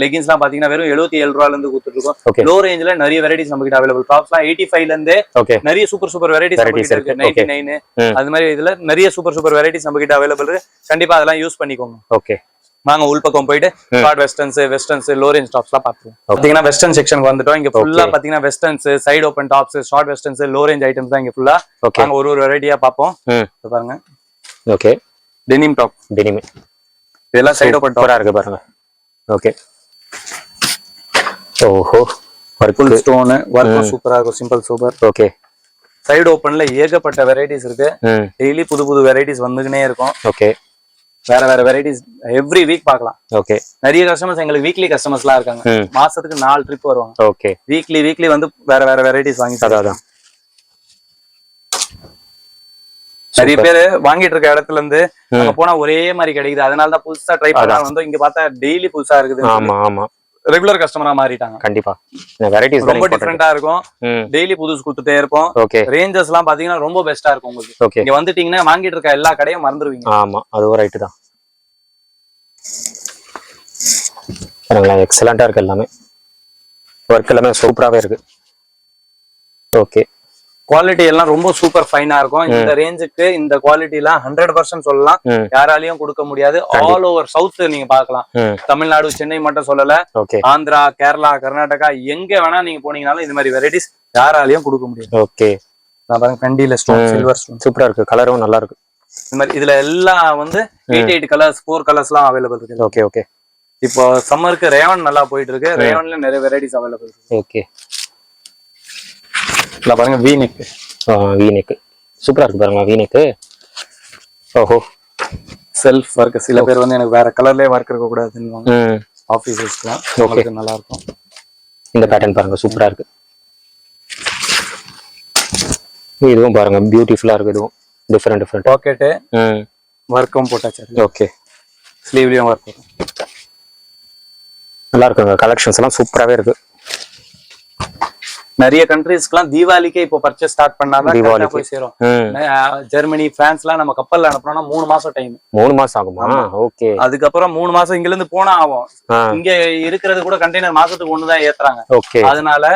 லெகின்ஸ் எல்லாம் பாத்தீங்கன்னா வெறும் 77 ரூபாயில இருந்து கொடுத்துட்டு இருக்கோம். லோ ரேஞ்ச்ல நிறைய வெரைட்டிஸ் நம்ம கிட்ட அவைலபிள். டாப்ஸ் எல்லாம் 85ல இருந்து நிறைய சூப்பர் வெரைட்டிஸ் இருக்கு. 99 அது மாதிரி இதுல நிறைய சூப்பர் வெரைட்டிஸ் நம்ம கிட்ட அவைலபிள் இருக்கு. கண்டிப்பா அதெல்லாம் யூஸ் பண்ணிக்கோங்க. ஓகே. வாங்க உள்பக்கம் போயிட்டு short westerns low range tops எல்லாம் பாத்துருவோம். பாத்தீங்கன்னா வெஸ்டர்ன் செக்ஷனுக்கு வந்துட்டோம். இங்க ஃபுல்லா பாத்தீங்கன்னா westerns, side open tops, short westerns, low range items தான் இங்க ஃபுல்லா. நாங்க ஒரு வெரைட்டியா பாப்போம். பாருங்க. ஓகே. Denim top. டெனிம் இதெல்லாம் சைடு ஓபன் டாப்பா இருக்கு பாருங்க. ஓகே. ஓஹோ. ஃபுல் ஸ்டோன் வர்க் சூப்பரா இருக்கும். Simple super. ஓகே. சைடு ஓபன்ல ஏகப்பட்ட வெரைட்டிஸ் இருக்கு. டெய்லி புது வெரைட்டிஸ் வந்துகினே இருக்கும். ஓகே. வேற வெரைட்டிஸ் எவ்ரி வீக் பார்க்கலாம். ஓகே. நிறைய கஸ்டமர்ஸ் எங்களுக்கு வீக்லி கஸ்டமர்ஸ்லாம் இருக்காங்க. மாசத்துக்கு 4 ட்ரிப் வருவாங்க. ஓகே. வீக்லி வந்து வேற வெரைட்டிஸ் வாங்கி தராதான். நிறைய பேர் வாங்கிட்டு இருக்க இடத்துல இருந்து அங்க போனா ஒரே மாதிரி கிடைக்குது. அதனாலதான் புதுசா ட்ரை பண்ணா வந்து இங்க பார்த்தா டெய்லி புதுசா இருக்குது. ஆமா ஆமா. ரெகுலர் கஸ்டமரா மாறிட்டாங்க. கண்டிப்பா வெரைட்டிஸ் ரொம்ப டிஃபரெண்டா இருக்கும். டெய்லி புதுசு கொடுத்துட்டே இருப்போம். ஓகே. ரேஞ்சஸ் எல்லாம் பாத்தீங்கன்னா ரொம்ப பெஸ்டா இருக்கும் உங்களுக்கு. ஓகே. இங்க வந்துட்டீங்கன்னா வாங்கிட்டு இருக்க எல்லா கடையும் மறந்துடுவீங்க. ஆமா அது ஒரு ரைட் தான். எக்ஸலண்டா இருக்கு எல்லாமே. ஒர்க் எல்லாமே சூப்பராவே இருக்கு. ஓகே. குவாலிட்டி எல்லாம் ரொம்ப சூப்பர் ஃபைனா இருக்கும். இந்த ரேஞ்சுக்கு இந்த குவாலிட்டி எல்லாம் 100% சொல்லலாம். யாராலையும் கொடுக்க முடியாது. ஆல் ஓவர் சவுத் நீங்க பாக்கலாம். தமிழ்நாடு, சென்னை மட்டும் சொல்லல, ஆந்திரா, கேரளா, கர்நாடகா எங்க வேணா நீங்க போனீங்கனாலும் இந்த மாதிரி வெரைட்டிஸ் யாராலையும் கொடுக்க முடியாது. ஓகே. நான் பாருங்க கண்டில ஸ்டோன், சில்வர் ஸ்டோன் சூப்பரா இருக்கு. கலரும் நல்லா இருக்கு. இந்த மாதிரி இதுல எல்லாம் வந்து 88 கலர்ஸ் 4 கலர்ஸ்லாம் அவைலபிள் இருக்கு. Okay okay. இப்போ சம்மருக்கு ரேவன் நல்லா போயிட்டு இருக்கு. ரேவன்ல நிறைய வெரைட்டிஸ் அவைலபிள் இருக்கு. ஓகே. இல்ல பாருங்க வீநெக். வீநெக் சூப்பரா இருக்கு பாருங்க. வீநெக். ஓஹோ. Self work. சில பேர் வந்து எனக்கு வேற கலர்லயே வர்க் இருக்க கூடாதுன்னு ஆபீசஸ்லாம் உங்களுக்கு நல்லா இருக்கும். இந்த பேட்டர்ன் பாருங்க சூப்பரா இருக்கு. இதுவும் பாருங்க பியூட்டிஃபுல்லா இருக்கு. இதுவும் டிஃபரெண்ட் பாக்கெட் வர்க்கும் போட்டாச்சு. ஓகே. ஸ்லீவ்லயும் வர்க் நல்லா இருக்குங்க. கலெக்ஷன்ஸ் எல்லாம் சூப்பராவே இருக்கு. நிறைய கண்ட்ரீஸ்க்குலாம் தீபாவளிக்கே இப்போ பர்ச்சேஸ் ஸ்டார்ட் பண்ணாதான் போய் சேரும். ஜெர்மனி, பிரான்ஸ்லாம் நம்ம கப்பல்ல அனுப்புறோம்னா 3 மாசம் டைம். 3 மாசம் ஆகுமா? ஓகே. அதுக்கப்புறம் 3 மாசம் இங்க இருந்து போனா ஆகும். இங்க இருக்கிறது கூட கண்டெய்னர் மாசத்துக்கு 1 தான் ஏத்துறாங்க. ஓகே. அதனால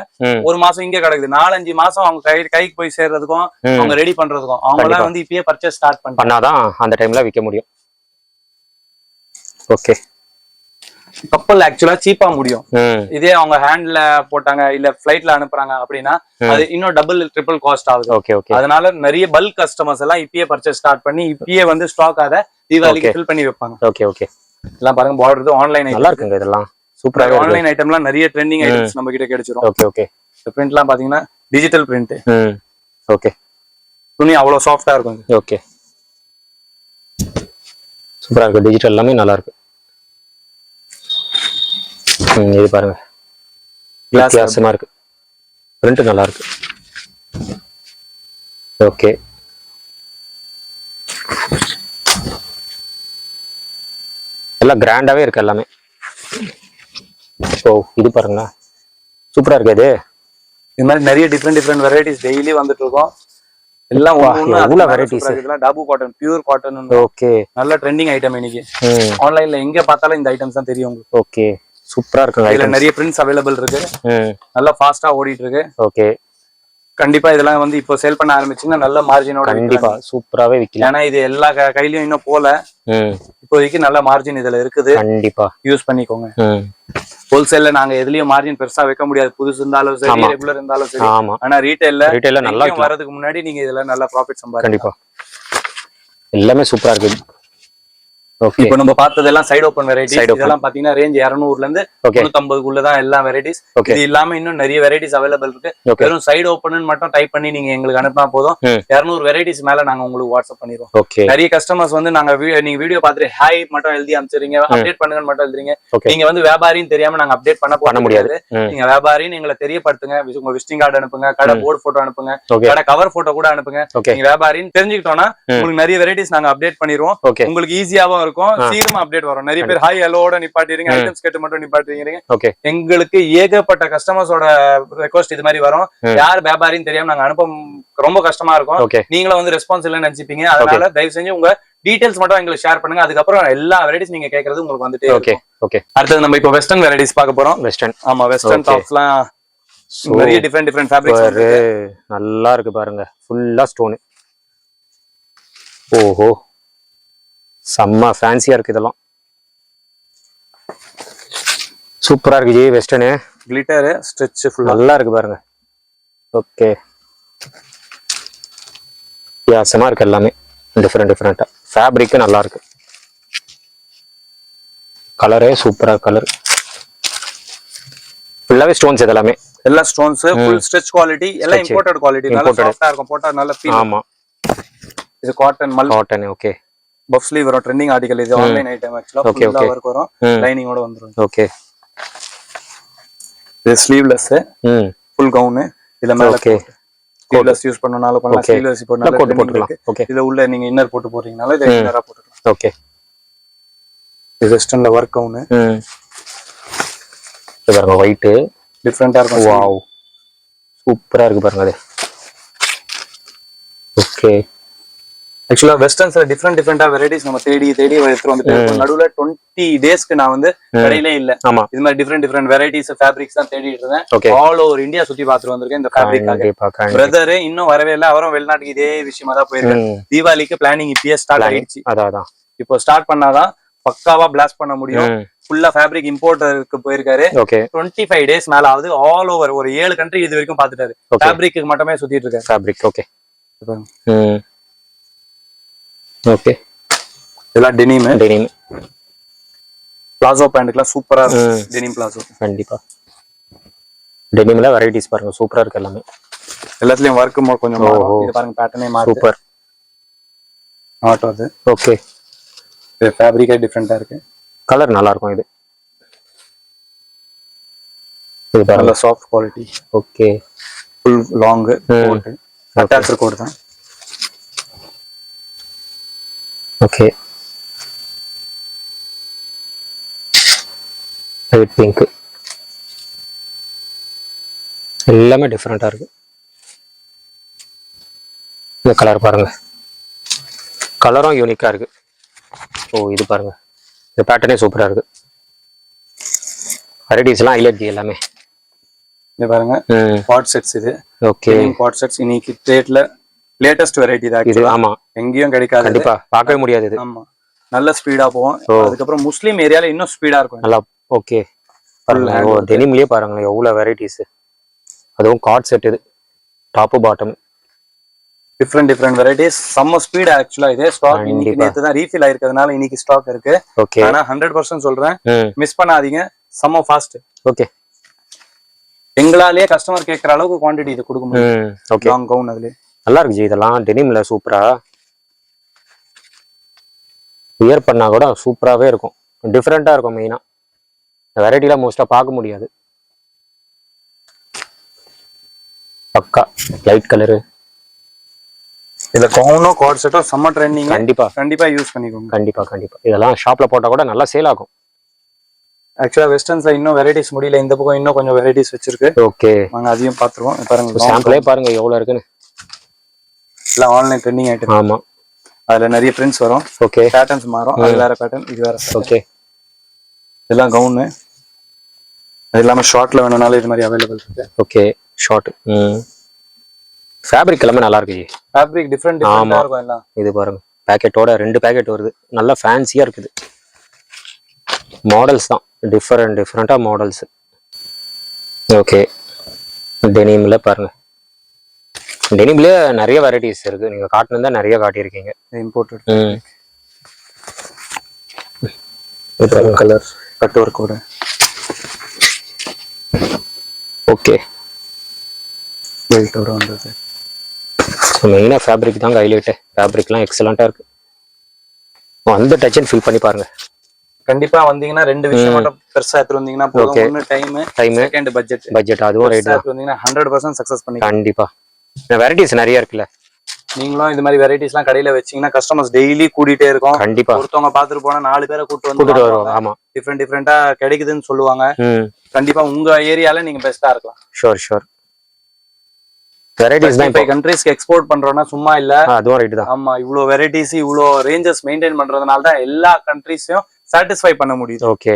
1 மாசம் இங்க கிடக்குது. 4-5 மாசம் அவங்க கைக்கு போய் சேர்றதுக்கும் அவங்க ரெடி பண்றதுக்கும் அவங்க எல்லாம் வந்து இப்பயே பர்ச்சேஸ் ஸ்டார்ட் பண்ணாதான் அந்த டைம்ல விற்க முடியும். ஓகே. கப்பல் ஆக்சுவலா சீப்பா முடியும். இதே அவங்க ஹேண்ட்ல போட்டாங்க இல்ல பிளைட்ல அனுப்புறாங்க அப்படின்னா அது இன்னும் டபுள் ட்ரிபிள் காஸ்ட் ஆகுது. Okay okay. அதனால நிறைய பல்க் கஸ்டமர்ஸ் எல்லாம் இப்பயே பர்ச்சேஸ் ஸ்டார்ட் பண்ணி இப்பயே வந்து ஸ்டாக் ஆத தீபாவளிக்கு ஃபில் பண்ணி வைப்பாங்க. Okay okay. எல்லாம் பாருங்க பார்டர் ஆன்லைன் நல்லா இருக்குங்க. இதெல்லாம் சூப்பரா ஆன்லைன் ஐட்டம்லாம் நிறைய ட்ரெண்டிங் ஐட்டம்ஸ் நம்ம கிட்ட கிடைச்சிரும். Okay okay. இந்த பிரிண்ட்லாம் பாத்தீங்கன்னா டிஜிட்டல் பிரிண்ட். ஓகே. துணி அவ்வளவு சாஃப்டா இருக்கும். ஓகே. சூப்பரா இருக்கு. டிஜிட்டல் எல்லாமே நல்லா இருக்கு. இது பாருங்க வித்தியாசமா இருக்கு. பிரிண்ட் நல்லா இருக்கு. ஓகே. எல்லாம் கிராண்டாவே இருக்கு எல்லாமே. ஓ இது பாருங்க சூப்பரா இருக்கு. இது மாதிரி நிறைய டிஃப்ரெண்ட் வெரைட்டிஸ் டெய்லி வந்துட்டு இருக்கோம். எல்லாம் எவ்வளவு வெரைட்டிஸ். இதெல்லாம் டாபு காட்டன், பியூர் காட்டன். ஓகே, நல்ல ட்ரெண்டிங் ஐட்டம் இன்னைக்கு. ஆன்லைன்ல எங்க பார்த்தாலும் இந்த ஐட்டம்ஸ் தான் தெரியும் உங்களுக்கு. ஓகே, சூப்பரா இருக்கு. இதுல நிறைய பிரிண்ட்ஸ் அவைலபிள் இருக்கு. நல்லா ஃபாஸ்டா ஓடிட்டு இருக்கு. ஓகே, கண்டிப்பா இதெல்லாம் வந்து இப்போ சேல் பண்ண ஆரம்பிச்சீங்கன்னா நல்ல மார்ஜினோட கண்டிப்பா சூப்பராவே விக்கலாம். ஏன்னா இது எல்லா கையிலயும் இன்னும் போல. இப்போதைக்கு நல்ல மார்ஜின் இதுல இருக்குது. கண்டிப்பா யூஸ் பண்ணிக்கோங்க. ஹோல்சேல்ல நாங்க எதுலயும் மார்ஜின் பெருசா வைக்க முடியாது. புதுசு இருந்தாலும் சரி, ரெகுலர் இருந்தாலும் சரி. ஆனா ரீட்டைல்ல நல்லா வரதுக்கு முன்னாடி நீங்க இதுல நல்ல ப்ராஃபிட் சம்பாதிக்கலாம். கண்டிப்பா எல்லாமே சூப்பரா இருக்கு. இப்போ நம்ம பார்த்ததெல்லாம் சைடு ஓபன் வெரைட்டிஸ். இதெல்லாம் பாத்தீங்கன்னா ரேஞ்ச் 200ல இருந்து 150 தான் எல்லா வெரைட்டிஸ். இது இல்லாம இன்னும் நிறைய வெரைட்டிஸ் அவைலபிள் இருக்கு. வெறும் சைடு ஓபன் மட்டும் டைப் பண்ணி நீங்க எங்களுக்கு அனுப்பினா போதும். 200 வெரைட்டிஸ் மேல நாங்க உங்களுக்கு வாட்ஸ்அப் பண்ணிடுவோம். நிறைய கஸ்டமர்ஸ் வந்து நாங்க நீங்க வீடியோ பார்த்துட்டு ஹாய் மட்டும் எழுதி அனுப்பிச்சிருங்க, அப்டேட் பண்ணுங்கன்னு மட்டும் எழுதுறீங்க. நீங்க வந்து வியாபாரின்னு தெரியாம நாங்க அப்டேட் பண்ண முடியாது. நீங்க வியாபாரின்னு எங்களை தெரியப்படுத்துங்க. உங்க விசிட்டிங் கார்டு அனுப்புங்க, கடை போர்டு போட்டோ அனுப்புங்க, கடை கவர் போட்டோ கூட அனுப்புங்க. நீங்க வியாபாரின்னு தெரிஞ்சுக்கிட்டோம்னா உங்களுக்கு நிறைய வெரைட்டிஸ் நாங்க அப்டேட் பண்ணிடுவோம். உங்களுக்கு ஈஸியாவும் இருக்கும், சீக்கிரமா அப்டேட் வரும். நிறைய பேர் ஹாய் ஹலோட நிப்பாட்டிடுங்க, ஐட்டம்ஸ் கேட்டு மட்டும் நிப்பாட்டிடுங்க. எங்களுக்கு ஏகப்பட்ட கஸ்டமர்ஸோட ரெக்வஸ்ட் இது மாதிரி வரும். யார் வியாபாரின்னு தெரியாம நாங்க அனுப்ப ரொம்ப கஷ்டமா இருக்கும். நீங்களும் வந்து ரெஸ்பான்ஸ் இல்லைன்னு நினைச்சுப்பீங்க. அதனால தயவு செஞ்சு உங்க டீடைல்ஸ் மட்டும் எங்களுக்கு ஷேர் பண்ணுங்க. அதுக்கப்புறம் எல்லா வெரைட்டிஸ் நீங்க கேட்கறது உங்களுக்கு வந்துட்டே இருக்கும். அடுத்தது நம்ம இப்போ வெஸ்டர்ன் வெரைட்டிஸ் பார்க்க போறோம். வெஸ்டர்ன், ஆமா, வெஸ்டர்ன் டாப்ஸ்லாம் நிறைய டிஃபரெண்ட் ஃபேப்ரிக்ஸ் நல்லா இருக்கு பாருங்க. ஃபுல்லா ஸ்டோன். ஓஹோ, செம்ம ஃபேன்சியா இருக்கு. இதெல்லாம் சூப்பரா இருக்கு G. Western glitter stretch full நல்லா இருக்கு பாருங்க. ஓகே, வித்தியாசமா இருக்கு. எல்லாமே டிஃப்ரெண்டா. ஃபேப்ரிக் நல்லா இருக்கு. கலரே சூப்பரா கலர். ஃபுல்லாவே ஸ்டோன்ஸ். இதெல்லாமே எல்லா ஸ்டோன்ஸ், ஃபுல் ஸ்ட்ரெச் குவாலிட்டி, எல்லாம் இம்போர்ட்டட் குவாலிட்டி. நல்லா சாஃப்ட்டா இருக்கும், போட்டா நல்ல ஃபீல். ஆமா, இது cotton cotton. Okay, puff sleeve வரும். ட்ரெண்டிங் ஆர்டிகல் இது. ஆன்லைன் ஐட்டம் ஆக்சுவலா. ஃபுல்லா வர்க் வரும், லைனிங்கோட வந்துரும். ஓகே, இது ஸ்லீவ்லெஸ் ஃபுல் கவுன். இதுல மேல ஸ்லீவ்லெஸ் யூஸ் பண்ணனால பண்ணலாம், ஸ்லீவ்லெஸ் போறனால கோட் போட்டுக்கலாம். ஓகே, இதுல உள்ள நீங்க இன்னர் போட்டு போறீங்கனால இத இன்னரா போட்டுக்கலாம். ஓகே, இது வெஸ்டர்ன்ல வர்க் கவுன். இது பாருங்க, ஒயிட் டிஃபரண்டா இருக்கும். வாவ், சூப்பரா இருக்கு பாருங்க அது. ஓகே, ஆக்சுவலா வெஸ்டர்ன்ஸ்ல டிஃபரெண்டா வெரைட்டிஸ் நம்ம தேடி எடுத்து வந்துட்டு நடுவுல 20 டேஸ்க்கு நான் வந்து கடையிலே இல்ல. இது மாதிரி டிஃபரெண்ட் வெரைட்டிஸ் ஃபேப்ரிக்ஸ் தான் தேடிட்டு இருந்தேன். ஆல் ஓவர் இந்தியா சுத்தி பார்த்துட்டு வந்திருக்கேன் இந்த ஃபேப்ரிக்காக. பிரதர் இன்னும் வரவே இல்லை. அவரும் வெளிநாட்டுக்கு இதே விஷயமா தான் போயிருக்கேன். தீபாவளிக்கு பிளானிங் இப்பயே ஸ்டார்ட் ஆயிடுச்சு. அதான் இப்போ ஸ்டார்ட் பண்ணாதான் பக்காவா பிளாஸ்ட் பண்ண முடியும். ஃபுல்லா ஃபேப்ரிக் இம்போர்ட்டருக்கு போயிருக்காரு. 25 டேஸ் மேல ஆகுது. ஆல் ஓவர் ஒரு 7 கண்ட்ரி இது வரைக்கும் பாத்துட்டாரு. ஃபேப்ரிக்கு மட்டுமே சுத்திட்டு இருக்காரு. ஃபேப்ரிக். ஓகே, ஓகே, இதெல்லாம் டெனிம். பிளாசோ பேண்ட்க்குலாம் சூப்பரா இருக்கு. டெனிம் பிளாசோ கண்டிப்பா. டெனிம்ல வெரைட்டிஸ் பாருங்க, சூப்பரா இருக்கு. எல்லாமே எல்லாத்துலயும் வர்க் கொஞ்சம் மாறும். இது பாருங்க, பேட்டர்னே மாறுது. சூப்பர். ஆட்டோ அது. ஓகே, இது ஃபேப்ரிக்கே டிஃபரெண்டா இருக்கு. கலர் நல்லா இருக்கும். இது நல்ல soft quality. Okay, full long coat. அட்டாச்சர் கோட் தான். Okay, light pink. எல்லாமே டிஃபரெண்டா இருக்கு. இந்த கலர் பாருங்க, கலரும் யூனிக்கா இருக்கு. ஓ, இது பாருங்க, இந்த பேட்டர்னே சூப்பரா இருக்கு. வெரைட்டிஸ் எல்லாம் ஹைலைட் எல்லாமே. இது பாருங்க, பாட் செட்ஸ். இது ஓகே, பாட் செட்ஸ் இன்னைக்கு ரேட்ல லேட்டஸ்ட் வெரைட்டி தான் இது. ஆமா, எங்கேயும் கிடைக்காது. கண்டிப்பா பார்க்கவே முடியாது இது. ஆமா, நல்ல ஸ்பீடா போகும். அதுக்கப்புறம் முஸ்லீம் ஏரியால இன்னும் ஸ்பீடா இருக்கும் நல்லா. ஓகே, பாருங்க, டெனிம்லயே பாருங்க எவ்வளவு வெரைட்டிஸ். அதுவும் கார்ட் செட். இது டாப் பாட்டம் டிஃபரெண்ட் வெரைட்டிஸ். செம்ம ஸ்பீட். ஆக்சுவலா இதே ஸ்டாக் இன்னைக்கு நேத்து தான் ரீஃபில் ஆயிருக்கிறதுனால இன்னைக்கு ஸ்டாக் இருக்கு. ஓகே, ஆனா 100% சொல்றேன், மிஸ் பண்ணாதீங்க. செம்ம ஃபாஸ்ட். ஓகே, எங்களாலேயே கஸ்டமர் கேட்கற அளவுக்கு குவாண்டிட்டி இது கொடுக்க முடியும். ஓகே, லாங் கவுன் அதுல நல்லா இருக்கு ஜி. இதெல்லாம் டெனிம்ல சூப்பரா வியர் பண்ணா கூட சூப்பராகவே இருக்கும். டிஃப்ரெண்டா இருக்கும். மெயினா வெரைட்டிலாம் மோஸ்டா பார்க்க முடியாது. பக்கா லைட் கலரு. இதுல கவுனோ கார்ட் செட்டோ செம்ம ட்ரெண்டிங். கண்டிப்பா யூஸ் பண்ணிக்கோங்க. கண்டிப்பா இதெல்லாம் ஷாப்ல போட்டா கூட நல்லா சேல் ஆகும். ஆக்சுவலா வெஸ்டர்ன்ஸ்ல இன்னும் வெரைட்டிஸ் முடியல. இந்த பக்கம் இன்னும் கொஞ்சம் வெரைட்டிஸ் வச்சிருக்கு. ஓகே, நாங்க அதையும் பாத்துருவோம். பாருங்க, சாம்பிளே பாருங்க எவ்வளவு இருக்குன்னு. எல்லாம் ஆன்லைன் ட்ரெண்டிங் ஐட்டம். ஆமா, அதுல நிறைய பிரிண்ட்ஸ் வரும். ஓகே, பேட்டர்ன்ஸ் மாறும். அது வேற பேட்டர்ன், இது வேற. ஓகே, இதெல்லாம் கவுன். அது இல்லாம ஷார்ட்ல வேணும்னாலும் இது மாதிரி அவைலபிள் இருக்கு. Okay, short. ஃபேப்ரிக் எல்லாமே நல்லா இருக்கு. ஃபேப்ரிக் டிஃபரெண்டா இருக்கும் எல்லாம். இது பாருங்க, பேக்கெட்டோட 2 பேக்கெட் வருது. நல்லா ஃபேன்சியா இருக்குது. மாடல்ஸ் தான் டிஃபரெண்டா மாடல்ஸ். ஓகே, டெனிம்ல பாருங்க. டெனிம்ல நிறைய வெரைட்டிஸ் இருக்கு. நீங்க காட்டுனதா நிறைய காட்டியிருக்கீங்க. இம்போர்ட்டட். இது கலர் கட் ஒர்க் கூட. ஓகே, பெல்ட் வர வந்தது. மெயினா ஃபேப்ரிக் தான் ஹைலைட். ஃபேப்ரிக்லாம் எக்ஸலண்டா இருக்கு. அந்த டச் அண்ட் ஃபீல் பண்ணி பாருங்க. கண்டிப்பா வந்தீங்கன்னா 2 விஷயம் மட்டும் பெருசா எடுத்து வந்தீங்கன்னா போதும். ஒன்னு டைம், செகண்ட் பட்ஜெட். அதுவும் ரைட் தான். வந்தீங்கன்னா 100% சக்சஸ் பண்ணி. கண்டிப்பா வெரைட்டிஸ் நிறைய இருக்குல்ல. நீங்களும் இது மாதிரி வெரைட்டிஸ்லாம் கடையில வச்சீங்கன்னா கஸ்டமர்ஸ் டெய்லி கூட்டிட்டே இருக்கும். கண்டிப்பா ஒருத்தவங்க பாத்துட்டு போனா 4 பேரை கூட்டு வருவாங்க. ஆமா, டிஃபரெண்டா கிடைக்குதுன்னு சொல்லுவாங்க. கண்டிப்பா உங்க ஏரியால நீங்க பெஸ்டா இருக்கலாம். ஷூர். வெரைட்டிஸ் தான். 5 கண்ட்ரீஸ்க்கு எக்ஸ்போர்ட் பண்றோம்னா சும்மா இல்ல. அதுவும் ரைட் தான். ஆமா, இவ்ளோ வெரைட்டிஸ், இவ்ளோ ரேஞ்சஸ் மெயின்டைன் பண்றதுனால தான் எல்லா கண்ட்ரீஸையும் சாட்டிஸ்ஃபை பண்ண முடியுது. ஓகே,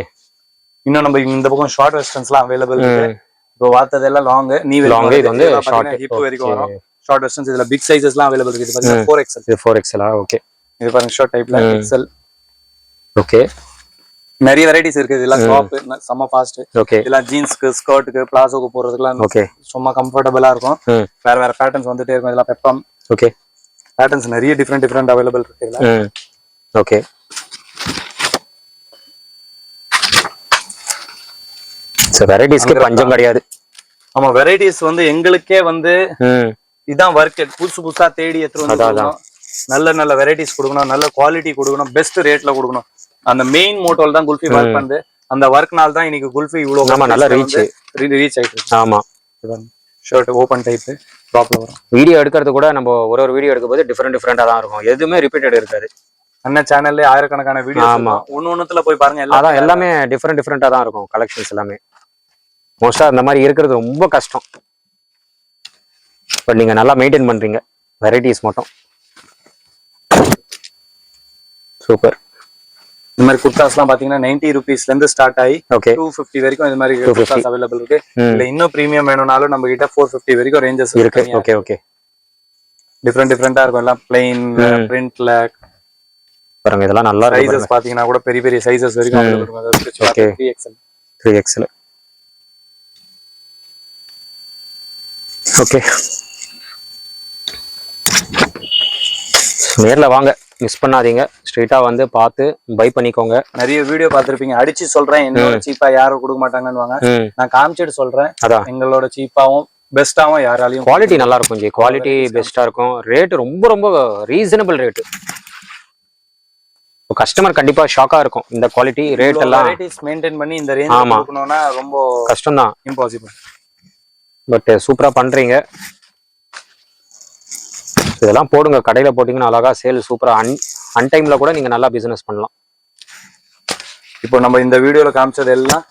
இன்னும் நம்ம இந்த பக்கம் ஷார்ட் வெஸ்டர்ன்ஸ்லாம் அவைலபிள் இருக்கு. இப்போ பார்த்ததெல்லாம் லாங், நீ லாங், இது வந்து ஷார்ட், ஹிப் வரைக்கும் வரும். ஷார்ட் வெஸ்டர்ன்ஸ் இதுல பிக் சைஸஸ்லாம் அவைலபிள் இருக்கு. இது பாத்தீங்கன்னா 4XL. இது 4XL. ஓகே, இது பாருங்க ஷார்ட் டைப்ல XL. ஓகே, நிறைய வெரைட்டிஸ் இருக்கு. இதெல்லாம் டாப் செம்ம ஃபாஸ்ட். ஓகே, இதெல்லாம் ஜீன்ஸ்க்கு, ஸ்கர்ட்டுக்கு, பிளாசோக்கு போறதுக்குலாம் ஓகே சும்மா கம்ஃபர்ட்டபிளா இருக்கும். வேற பேட்டர்ன்ஸ் வந்துட்டே இருக்கும். இதெல்லாம் பெப்பம். ஓகே, பேட்டர்ன்ஸ் நிறைய டிஃபரெண்ட் அவைலபிள் இருக்கு இதுல. ஓகே, சோ வெரைட்டிஸ்க்கு பஞ்சம் கிடையாது. ஆமா, வெரைட்டிஸ் வந்து எங்களுக்கே வந்து இதான் வர்க். புதுசா தேடி எடுத்து வந்து நல்ல வெரைட்டிஸ் கொடுக்கணும், நல்ல குவாலிட்டி கொடுக்கணும், பெஸ்ட் ரேட்ல கொடுக்கணும். அந்த மெயின் மோட்டோல தான் குல்ஃபி வர்க் பண்ணுது. அந்த வர்க்னால தான் இன்னைக்கு குல்ஃபி இவ்வளவு நல்ல ரீச் ஆயிட்டு. ஆமா, ஷர்ட் ஓபன் டைப் டாப்ல வரும். வீடியோ எடுக்கிறது கூட நம்ம ஒரு வீடியோ எடுக்கும்போது டிஃபரெண்டா தான் இருக்கும். எதுவுமே ரிப்பீட்டட் இருக்காது. அண்ணன் சேனல்ல ஆயிரக்கணக்கான வீடியோ. ஆமா, ஒன்னொன்னுல போய் பாருங்க. எல்லாமே டிஃபரெண்டா தான் இருக்கும். கலெக்ஷன்ஸ் எல்லாமே மோஸ்டா அந்த மாதிரி இருக்கிறது ரொம்ப கஷ்டம். பட் நீங்க நல்லா மெயின்டைன் பண்றீங்க வெரைட்டிஸ் மட்டும். சூப்பர். இந்த மாதிரி குர்தாஸ்லாம் பாத்தீங்கன்னா 90 rupeesல இருந்து ஸ்டார்ட் ஆகி 250 வரைக்கும் இந்த மாதிரி குர்தாஸ் அவைலபிள் இருக்கு. இல்ல இன்னும் பிரீமியம் வேணும்னாலும் நம்ம கிட்ட 450 வரைக்கும் ரேஞ்சஸ் இருக்கு. ஓகே, டிஃபரெண்டா இருக்கும். எல்லாம் பிளைன், பிரிண்ட்ல பாருங்க. இதெல்லாம் நல்லா இருக்கு. சைஸஸ் பாத்தீங்கன்னா கூட பெரிய சைஸஸ் வரைக்கும் அவைலபிள் இருக்கு. Okay, 3XL. ஓகே, நேர்ல வாங்க, மிஸ் பண்ணாதீங்க. ஸ்ட்ரெயிட்டா வந்து பார்த்து பை பண்ணிக்கோங்க. நிறைய வீடியோ பார்த்திருப்பீங்க. அடிச்சு சொல்றேன், என்னோட சீப்பா யாரும் கொடுக்க மாட்டாங்கன்னு. நான் காமிச்சிட்டு சொல்றேன், எங்களோட சீப்பாவும் பெஸ்டாவும் யாராலையும். குவாலிட்டி நல்லா இருக்கும். குவாலிட்டி பெஸ்டா இருக்கும். ரேட் ரொம்ப ரீசனபிள் ரேட். கஸ்டமர் கண்டிப்பா ஷாக்கா இருக்கும். இந்த குவாலிட்டி ரேட் எல்லாம் மெயின்டைன் பண்ணி இந்த ரேஞ்ச் கொடுக்கணும்னா ரொம்ப கஷ்டம் தான். இம்பாசிபிள். பட் சூப்பரா பண்றீங்க. இதெல்லாம் போடுங்க, கடையில போட்டீங்கன்னா அழகா சேல் சூப்பரா. அன்டைம்ல கூட நீங்க நல்லா பிசினஸ் பண்ணலாம். இப்போ நம்ம இந்த வீடியோல காமிச்சது எல்லாம்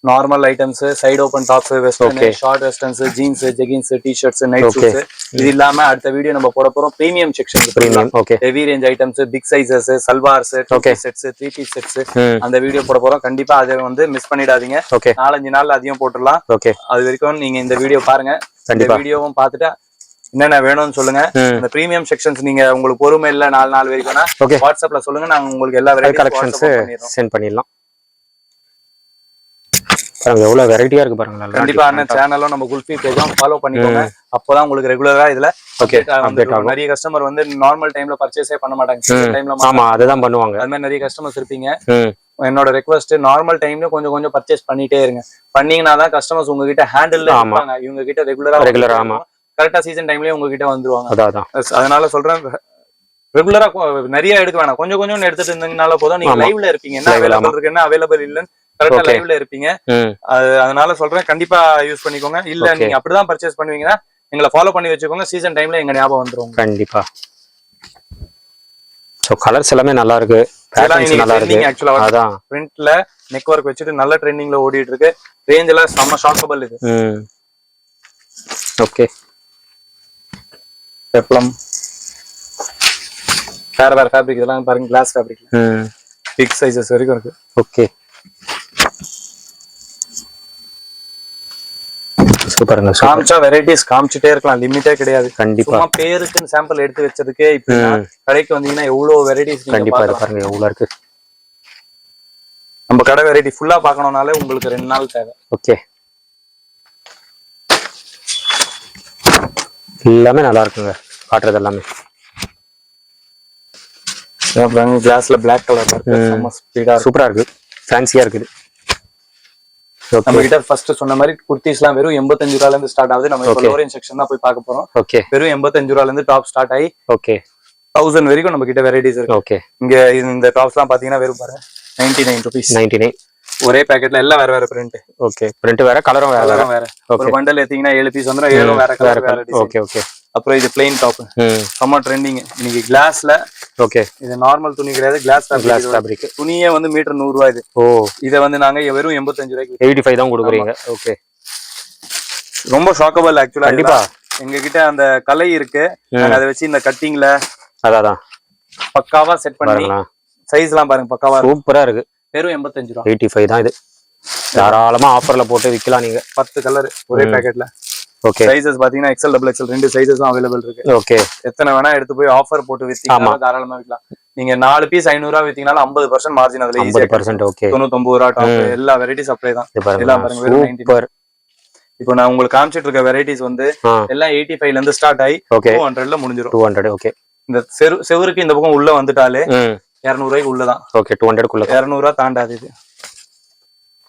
normal items, side open tops, western, short westerns, jeans, jeggings, T-shirts, night suits. இது இல்லாம அடுத்த வீடியோ நம்ம போட போறோம் premium section. Heavy range items, big sizes, salwars, sets, 3 piece sets, அந்த வீடியோ போட போறோம். கண்டிப்பா அதை வந்து மிஸ் பண்ணிடாதீங்க. 4-5 நாள் அதையும் போட்டுடலாம். அது வரைக்கும் நீங்க இந்த வீடியோ பாருங்க. இந்த வீடியோவும் பார்த்துட்டு என்னென்ன வேணும்னு சொல்லுங்க. இந்த பிரீமியம் செக்ஷன்ஸ் நீங்க உங்களுக்கு பொறுமை இல்ல 4 நாள் வரைக்கும்னா வாட்ஸ்அப்ல சொல்லுங்க. நாங்க உங்களுக்கு எல்லா கலெக்ஷன்ஸ் சென்ட் பண்ணிடலாம். பாருங்க எவ்வளவு வெரைட்டியா இருக்கு பாருங்க. கண்டிப்பா அண்ணன் சேனலும் நம்ம குல்ஃபி பேஜும் ஃபாலோ பண்ணிக்கோங்க. அப்பதான் உங்களுக்கு ரெகுலரா இதுல நிறைய கஸ்டமர் வந்து நார்மல் டைம்ல பர்ச்சேஸே பண்ண மாட்டாங்க. ஆமா, அதுதான் பண்ணுவாங்க. அது மாதிரி நிறைய கஸ்டமர்ஸ் இருப்பீங்க. என்னோட ரெக்வஸ்ட், நார்மல் டைம்ல கொஞ்சம் பர்ச்சேஸ் பண்ணிட்டே இருங்க. பண்ணீங்கன்னா தான் கஸ்டமர்ஸ் உங்ககிட்ட ஹேண்டில் இருப்பாங்க. இவங்க கிட்ட ரெகுலரா ஆமா கரெக்டா சீசன் டைம்லயே உங்ககிட்ட வந்துருவாங்க. அதனால சொல்றேன், ரெகுலரா நிறைய எடுக்க வேணாம். கொஞ்சம் எடுத்துட்டு இருந்தீங்கனால போதும். நீங்க லைவ்ல இருப்பீங்க. என்ன அவைலபிள் இருக்கு, என்ன அவைலபிள் இல்லன்னு கரெக்டா லைவ்ல இருப்பீங்க. அதனால சொல்றேன், கண்டிப்பா யூஸ் பண்ணிக்கோங்க. இல்ல நீங்க அப்படிதான் பர்ச்சேஸ் பண்ணுவீங்கன்னா எங்களை ஃபாலோ பண்ணி வச்சுக்கோங்க. சீசன் டைம்ல எங்க ஞாபகம் வந்துரும் கண்டிப்பா. சோ கலர்ஸ் எல்லாமே நல்லா இருக்கு. பேட்டர்ன்ஸ் நல்லா இருக்கு. ஆக்சுவலா அதான் பிரிண்ட்ல நெக் வர்க் வச்சிட்டு நல்ல ட்ரெண்டிங்ல ஓடிட்டு இருக்கு. ரேஞ்ச் எல்லாம் செம்ம ஷாக்கபிள் இது. ஓகே, பெப்ளம் வேற ஃபேப்ரிக் இதெல்லாம் பாருங்க கிளாஸ் ஃபேப்ரிக் பிக் சைஸஸ் வரைக்கும் இருக்கு. ஓகே சூப்பருங்க. காமிச்சா வெரைட்டிஸ் காமிச்சிட்டே இருக்கலாம், லிமிட்டே கிடையாது. கண்டிப்பா. சும்மா பேருக்குன்னு சாம்பிள் எடுத்து வச்சதுக்கே இப்ப கடைக்கு வந்தீங்கன்னா எவ்வளவு வெரைட்டிஸ் கண்டிப்பா பாருங்க எவ்வளவு இருக்கு. நம்ம கடை வெரைட்டி ஃபுல்லா பார்க்கணும்னாலே உங்களுக்கு 2 நாள் தேவை. ஓகே எல்லாமே நல்லா இருக்குங்க காட்டுறது எல்லாமே. கிளாஸ்ல பிளாக் கலர் இருக்கு, ஸ்பீடா சூப்பரா இருக்கு, ஃபேன்சியா இருக்குது. நம்ம கிட்ட ஃபர்ஸ்ட் சொன்ன மாதிரி குர்த்திஸ்லாம் வெறும் 85 ரூபாயில இருந்து ஸ்டார்ட் ஆகுது. நம்ம இப்போ லோரேஞ்ச் செக்ஷன் தான் போய் பார்க்க போறோம். ஓகே வெறும் 85 ரூபாயில இருந்து டாப் ஸ்டார்ட் ஆகி ஓகே 1000 வரைக்கும் நம்ம கிட்ட வெரைட்டிஸ் இருக்கு. ஓகே இங்க இந்த டாப்ஸ்லாம் பாத்தீங்கன்னா வெறும் பாருங்க 99 rupees. 99 ஒரே பாக்கெட்ல எல்லாம் வேற பிரிண்ட். ஓகே பிரிண்ட் வேற, கலரும் வேற. ஒரு பண்டல் ஏத்தீங்கன்னா 7 பீஸ் வந்துரும், 7 வேற கலர் வேற டிசைன். Okay okay. அப்புறம் இது பிளைன் டாப் செம்ம ட்ரெண்டிங் இன்னைக்கு கிளாஸ்ல. ஓகே இது நார்மல் துணி கிடையாது, கிளாஸ் ஃபேப்ரிக். துணியே வந்து மீட்டர் 100 ரூபாய் இது. ஓ இத வந்து நாங்க வெறும் 85 ரூபாய்க்கு 85 தான் கொடுக்குறீங்க. ஓகே ரொம்ப ஷாக்கபிள் ஆக்சுவலா. கண்டிப்பா எங்க கிட்ட அந்த கலை இருக்கு, நாங்க அதை வச்சு இந்த கட்டிங்ல அதான் பக்காவா செட் பண்ணி சைஸ் எல்லாம் பாருங்க பக்காவா சூப்பரா இருக்கு. வெறும் 85 ரூபாய். 85 தான் இது. தாராளமா ஆஃபர்ல போட்டு விக்கலாம் நீங்க. 10 கலர் ஒரே பாக்கெட்ல. ஓகே சைஸஸ் பாத்தீங்கன்னா XL XXL ரெண்டு சைஸஸும் அவைலபிள் இருக்கு. ஓகே எத்தனை வேணா எடுத்து போய் ஆஃபர் போட்டு வித்தீங்கன்னா தாராளமா விக்கலாம். நீங்க 4 பீஸ் 500 ரூபாய் வித்தீங்கனாலும் 50% மார்ஜின் அதுல ஈஸியா 50%. ஓகே 99 ரூபாய் டாப் எல்லா வெரைட்டிஸ் அப்ளை தான். எல்லாம் பாருங்க வெறும் 99. இப்போ நான் உங்களுக்கு காமிச்சிட்டு இருக்க வெரைட்டிஸ் வந்து எல்லாம் 85 ல இருந்து ஸ்டார்ட் ஆகி 200 ல முடிஞ்சிரும். 200. ஓகே இந்த செவருக்கு இந்த பக்கம் உள்ள வந்துட்டாலே 200 ரூபாய்க்கு உள்ளதான். ஓகே 200 குள்ள 200 ரூபாய் தாண்டாது. இது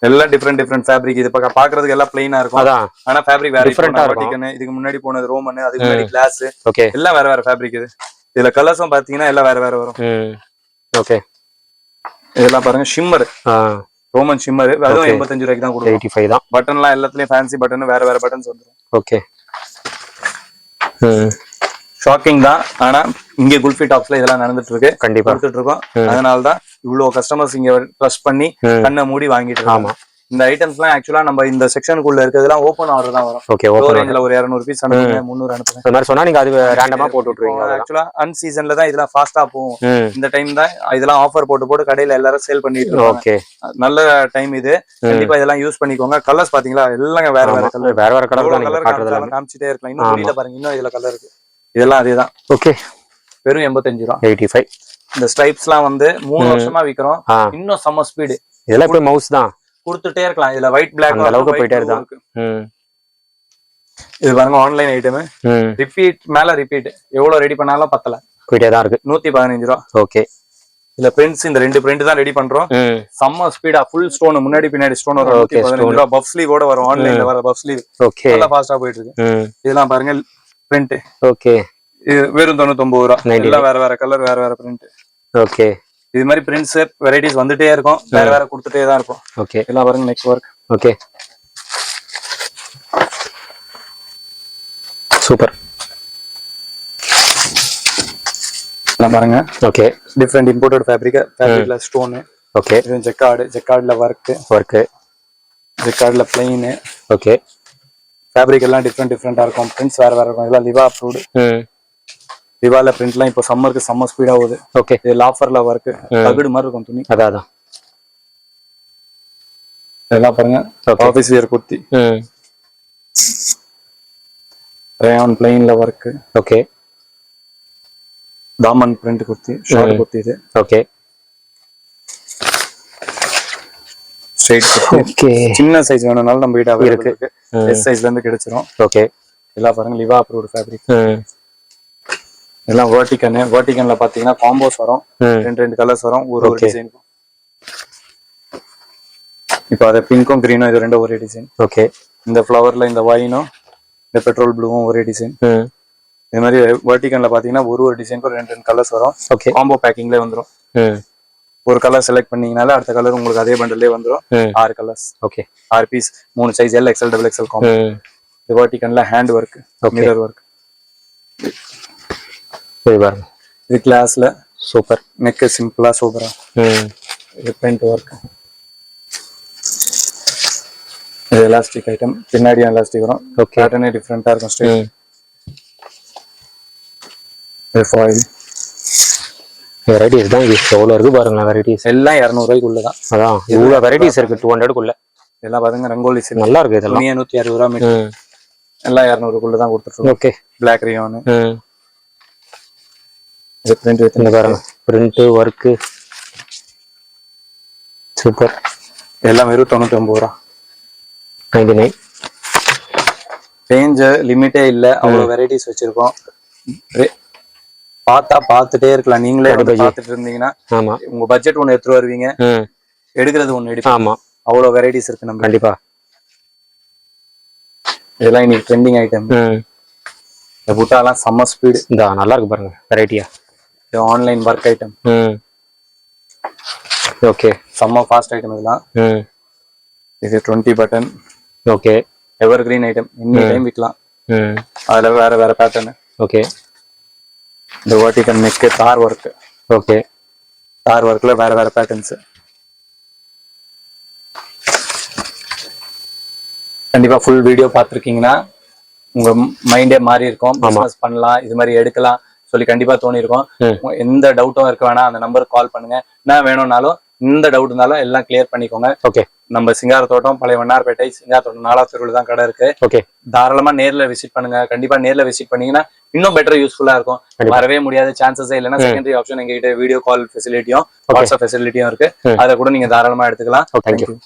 எல்லாம் டிஃபரெண்ட் ஃபேப்ரிக். இது பாக்குறதுக்கு எல்லாம் பிளைனா இருக்கும், ஆனா ஃபேப்ரிக் வேற டிஃபரெண்டா இருக்கும். இதுக்கு முன்னாடி போனது ரோமன், அதுக்கு முன்னாடி கிளாஸ். ஓகே எல்லாம் வேற ஃபேப்ரிக். இதுல கலர்ஸும் பாத்தீங்கன்னா எல்லாம் வேற வரும். ஓகே இதெல்லாம் பாருங்க ஷிம்மர், ரோமன் ஷிம்மர். அதுவும் 85 ரூபாய்க்கு தான் கொடுக்கும். 85 தான். பட்டன்லாம் எல்லாத்துலயும் ஃபேன்சி பட்டன், வேற பட்டன்ஸ் வந்துரும். ஓகே ஷாக்கிங் தான். ஆனா இங்க குல்ஃபி டாப்ஸ்ல இதெல்லாம் நடந்துட்டு இருக்கு, கண்டிப்பா கொடுத்துட்டு இருக்கோம். அதனாலதான் இவ்வளவு கஸ்டமர்ஸ் இங்க ட்ரஸ்ட் பண்ணி கண்ணை மூடி வாங்கிட்டு இருக்காங்க. இந்த ஐட்டம்ஸ்லாம் ஆக்சுவலா நம்ம இந்த செக்ஷனுக்குள்ள இருக்கிறதுலாம் ஓபன் ஆர்டர் தான் வரும். ஓகே ஓபன் ரேஞ்ச்ல ஒரு 200 பீஸ் அனுப்புங்க, 300 அனுப்புங்க. இந்த மாதிரி சொன்னா நீங்க அது ரேண்டமா போட்டு விட்டுருவீங்க. ஆக்சுவலா அன் சீசன்ல தான் இதெல்லாம் ஃபாஸ்டா போகும். இந்த டைம் தான் இதெல்லாம் ஆஃபர் போட்டு கடையில எல்லாரும் சேல் பண்ணிட்டு இருக்காங்க. ஓகே நல்ல டைம் இது. கண்டிப்பா இதெல்லாம் யூஸ் பண்ணிக்கோங்க. கலர்ஸ் பாத்தீங்களா எல்லாம் வேற கலர் காமிச்சிட்டே இருக்கலாம். இன்னும் வெளியில பாருங்க, இன்னும் இதுல கலர் இருக்கு. இதெல்லாம் அதேதான். ஓகே வெறும் 85 ரூபாய். 85. இந்த ஸ்ட்ரைப்ஸ்லாம் வந்து 3 வருஷமா விக்கிறோம். இன்னும் செம்ம ஸ்பீடு. இதெல்லாம் இப்ப மவுஸ் தான் கொடுத்துட்டே இருக்கலாம். இதுல ஒயிட் பிளாக் அந்த அளவுக்கு போயிட்டே இருக்கு. இது பாருங்க ஆன்லைன் ஐட்டம். ரிப்பீட் மேல ரிப்பீட் எவ்வளவு ரெடி பண்ணாலும் பத்தல, போயிட்டே தான் இருக்கு. 115 ரூபாய். ஓகே இதுல பிரிண்ட்ஸ் இந்த 2 பிரிண்ட் தான் ரெடி பண்றோம். செம்ம ஸ்பீடா ஃபுல் ஸ்டோன் முன்னாடி பின்னாடி ஸ்டோன் வரும். 115 ரூபாய். பஃப் ஸ்லீவ் கூட வரும். ஆன்லைன்ல வர பஃப் ஸ்லீவ். ஓகே நல்லா ஃபாஸ்டா போயிட்டு இருக்கு. இதெல்லாம் பாருங்க பிரிண்ட். ஓகே இது வெறும் 99 ரூபாய். எல்லாம் வேற கலர், வேற பிரிண்ட். ஓகே இது மாதிரி பிரிண்ட்ஸ் வெரைட்டிஸ் வந்துட்டே இருக்கும், வேற கொடுத்துட்டே தான் இருக்கும். ஓகே எல்லாம் பாருங்க நெக்ஸ்ட் ஒர்க். Okay super. எல்லாம் பாருங்க. ஓகே டிஃபரெண்ட் இம்போர்ட்டட் ஃபேப்ரிக்ல ஸ்டோன். ஓகே இது ஜெக்கார்ட்ல ஒர்க், ஜெக்கார்ட்ல பிளைன். ஓகே ஃபேப்ரிக் எல்லாம் டிஃபரெண்டா இருக்கும். பிரிண்ட்ஸ் வேற இருக்கும். இதெல்லாம் லிவா அப்ரூவ்டு. லிவால பிரிண்ட்லாம் இப்போ சம்மருக்கு செம்ம ஸ்பீடா ஆகுது. ஓகே இது லாஃபர்ல ஒர்க், தகுடு மாதிரி இருக்கும் துணி. அதான் இதெல்லாம் பாருங்க ஆபீஸ் வியர் குர்த்தி. ரேயான் பிளைன்ல ஒர்க். ஓகே தாமன் பிரிண்ட் குர்த்தி, ஷார்ட் குர்த்தி இது. Okay straight kurti. ஓகே சின்ன சைஸ் வேணும்னாலும் நம்ம கிட்ட இருக்கு. எஸ் சைஸ்ல இருந்து கிடைச்சிரும். ஓகே இதெல்லாம் பாருங்க லிவா அப்ரூவ்ட் ஃபேப்ரிக். எல்லாம் வெர்டிகன்ல பாத்தீங்கன்னா காம்போஸ் வரும். 2 கலர்ஸ் வரும், ஒரு டிசைன். இப்போ அது பிங்க்கும் கிரீனும் இது ரெண்டும் ஒரே டிசைன். ஓகே இந்த ஃப்ளவர்ல இந்த வைனும் இந்த பெட்ரோல் ப்ளூவும் ஒரே டிசைன். இது மாதிரி வெர்டிகன்ல பாத்தீங்கன்னா ஒரு டிசைனுக்கு 2 கலர்ஸ் வரும். ஓகே காம்போ பேக்கிங்ல வந்துரும். ஒரு கலர் செலக்ட் பண்ணீங்கனால அடுத்த கலர் உங்களுக்கு அதே பண்டல்லே வந்துரும். 6 colours. Okay 6 piece 3 size L XL XXL combo. இது வெர்டிகன்ல ஹேண்ட் ஒர்க், மிரர் ஒர்க். இது கிளாஸ்ல சூப்பர். நெக் சிம்பிளா சூப்பரா. இது பிரிண்ட் ஒர்க். இது எலாஸ்டிக் ஐட்டம், பின்னாடி எலாஸ்டிக் வரும். ஓகே பேட்டர்னே டிஃபரெண்டா இருக்கும். ஸ்ட்ரைட் ஃபாயில் வெரைட்டிஸ் தான் இது எவ்வளவு இருக்கு பாருங்க வெரைட்டிஸ் எல்லாம் 200 ரூபாய்க்குள்ளதான். அதான் இவ்வளவு வெரைட்டிஸ் இருக்கு 200க்குள்ள. இதெல்லாம் பாருங்க ரங்கோலி செட் நல்லா இருக்கு இதெல்லாம். 160 ரூபா மீட்டர். எல்லாம் 200க்குள்ள தான் கொடுத்துருக்கோம். ஓகே. Black rayon. இது பிரிண்ட் வித் இந்த பாருங்க பிரிண்ட் வர்க் சூப்பர். எல்லாம் வெறும் 99 ரூபா. 99. ரேஞ்ச் லிமிட்டே இல்ல, அவ்வளவு வெரைட்டிஸ் வச்சிருக்கோம். பார்த்துட்டே இருக்கலாம். நீங்களே பார்த்துட்டு இருந்தீங்கன்னா ஆமா உங்க பட்ஜெட் ஒண்ணு எடுத்துட்டு வருவீங்க, எடுக்கிறது ஒண்ணு எடுப்பீங்க. ஆமா அவ்வளவு வெரைட்டிஸ் இருக்கு நம்ம. கண்டிப்பா இதெல்லாம் இன்னைக்கு ட்ரெண்டிங் ஐட்டம். இந்த புட்டாலாம் செம்ம ஸ்பீடு. இந்த நல்லா இருக்கு பாருங்க வெரைட்டியா. இது ஆன்லைன் ஒர்க் ஐட்டம். ஓகே. செம்ம ஃபாஸ்ட் ஐட்டம் இதெல்லாம். இது 20 பட்டன். ஓகே. எவர் கிரீன் ஐட்டம், எனி டைம் விற்கலாம். அதுல வேற வேற பேட்டர்ன். ஓகே. இந்த வெர்டிகல் நெக் தார் ஒர்க். ஓகே. தார் ஒர்க்ல வேற வேற பேட்டர்ன்ஸ். கண்டிப்பா ஃபுல் வீடியோ பார்த்துருக்கீங்கன்னா உங்க மைண்டே மாறி இருக்கும். பிசினஸ் பண்ணலாம், இது மாதிரி எடுக்கலாம் சொல்லி கண்டிப்பா தோணி இருக்கும். எந்த டவுட்டும் இருக்க வேணாம், அந்த நம்பருக்கு கால் பண்ணுங்க. என்ன வேணும்னாலும் எந்த டவுட் இருந்தாலும் எல்லாம் கிளியர் பண்ணிக்கோங்க. ஓகே. நம்ம சிங்காரத்தோட்டம் பழைய வண்ணார்பேட்டை சிங்காரத்தோட்டம் 4வது தெருவுல தான் கடை இருக்கு. ஓகே. தாராளமா நேர்ல விசிட் பண்ணுங்க. கண்டிப்பா நேர்ல விசிட் பண்ணீங்கன்னா இன்னும் பெட்டர் யூஸ்ஃபுல்லா இருக்கும். வரவே முடியாத சான்சஸே இல்லைன்னா செகண்டரி ஆப்ஷன் எங்ககிட்ட வீடியோ கால் ஃபெசிலிட்டியும் வாட்ஸ்அப் ஃபெசிலிட்டியும் இருக்கு. அதை கூட நீங்க தாராளமா எடுத்துக்கலாம். தேங்க்யூ.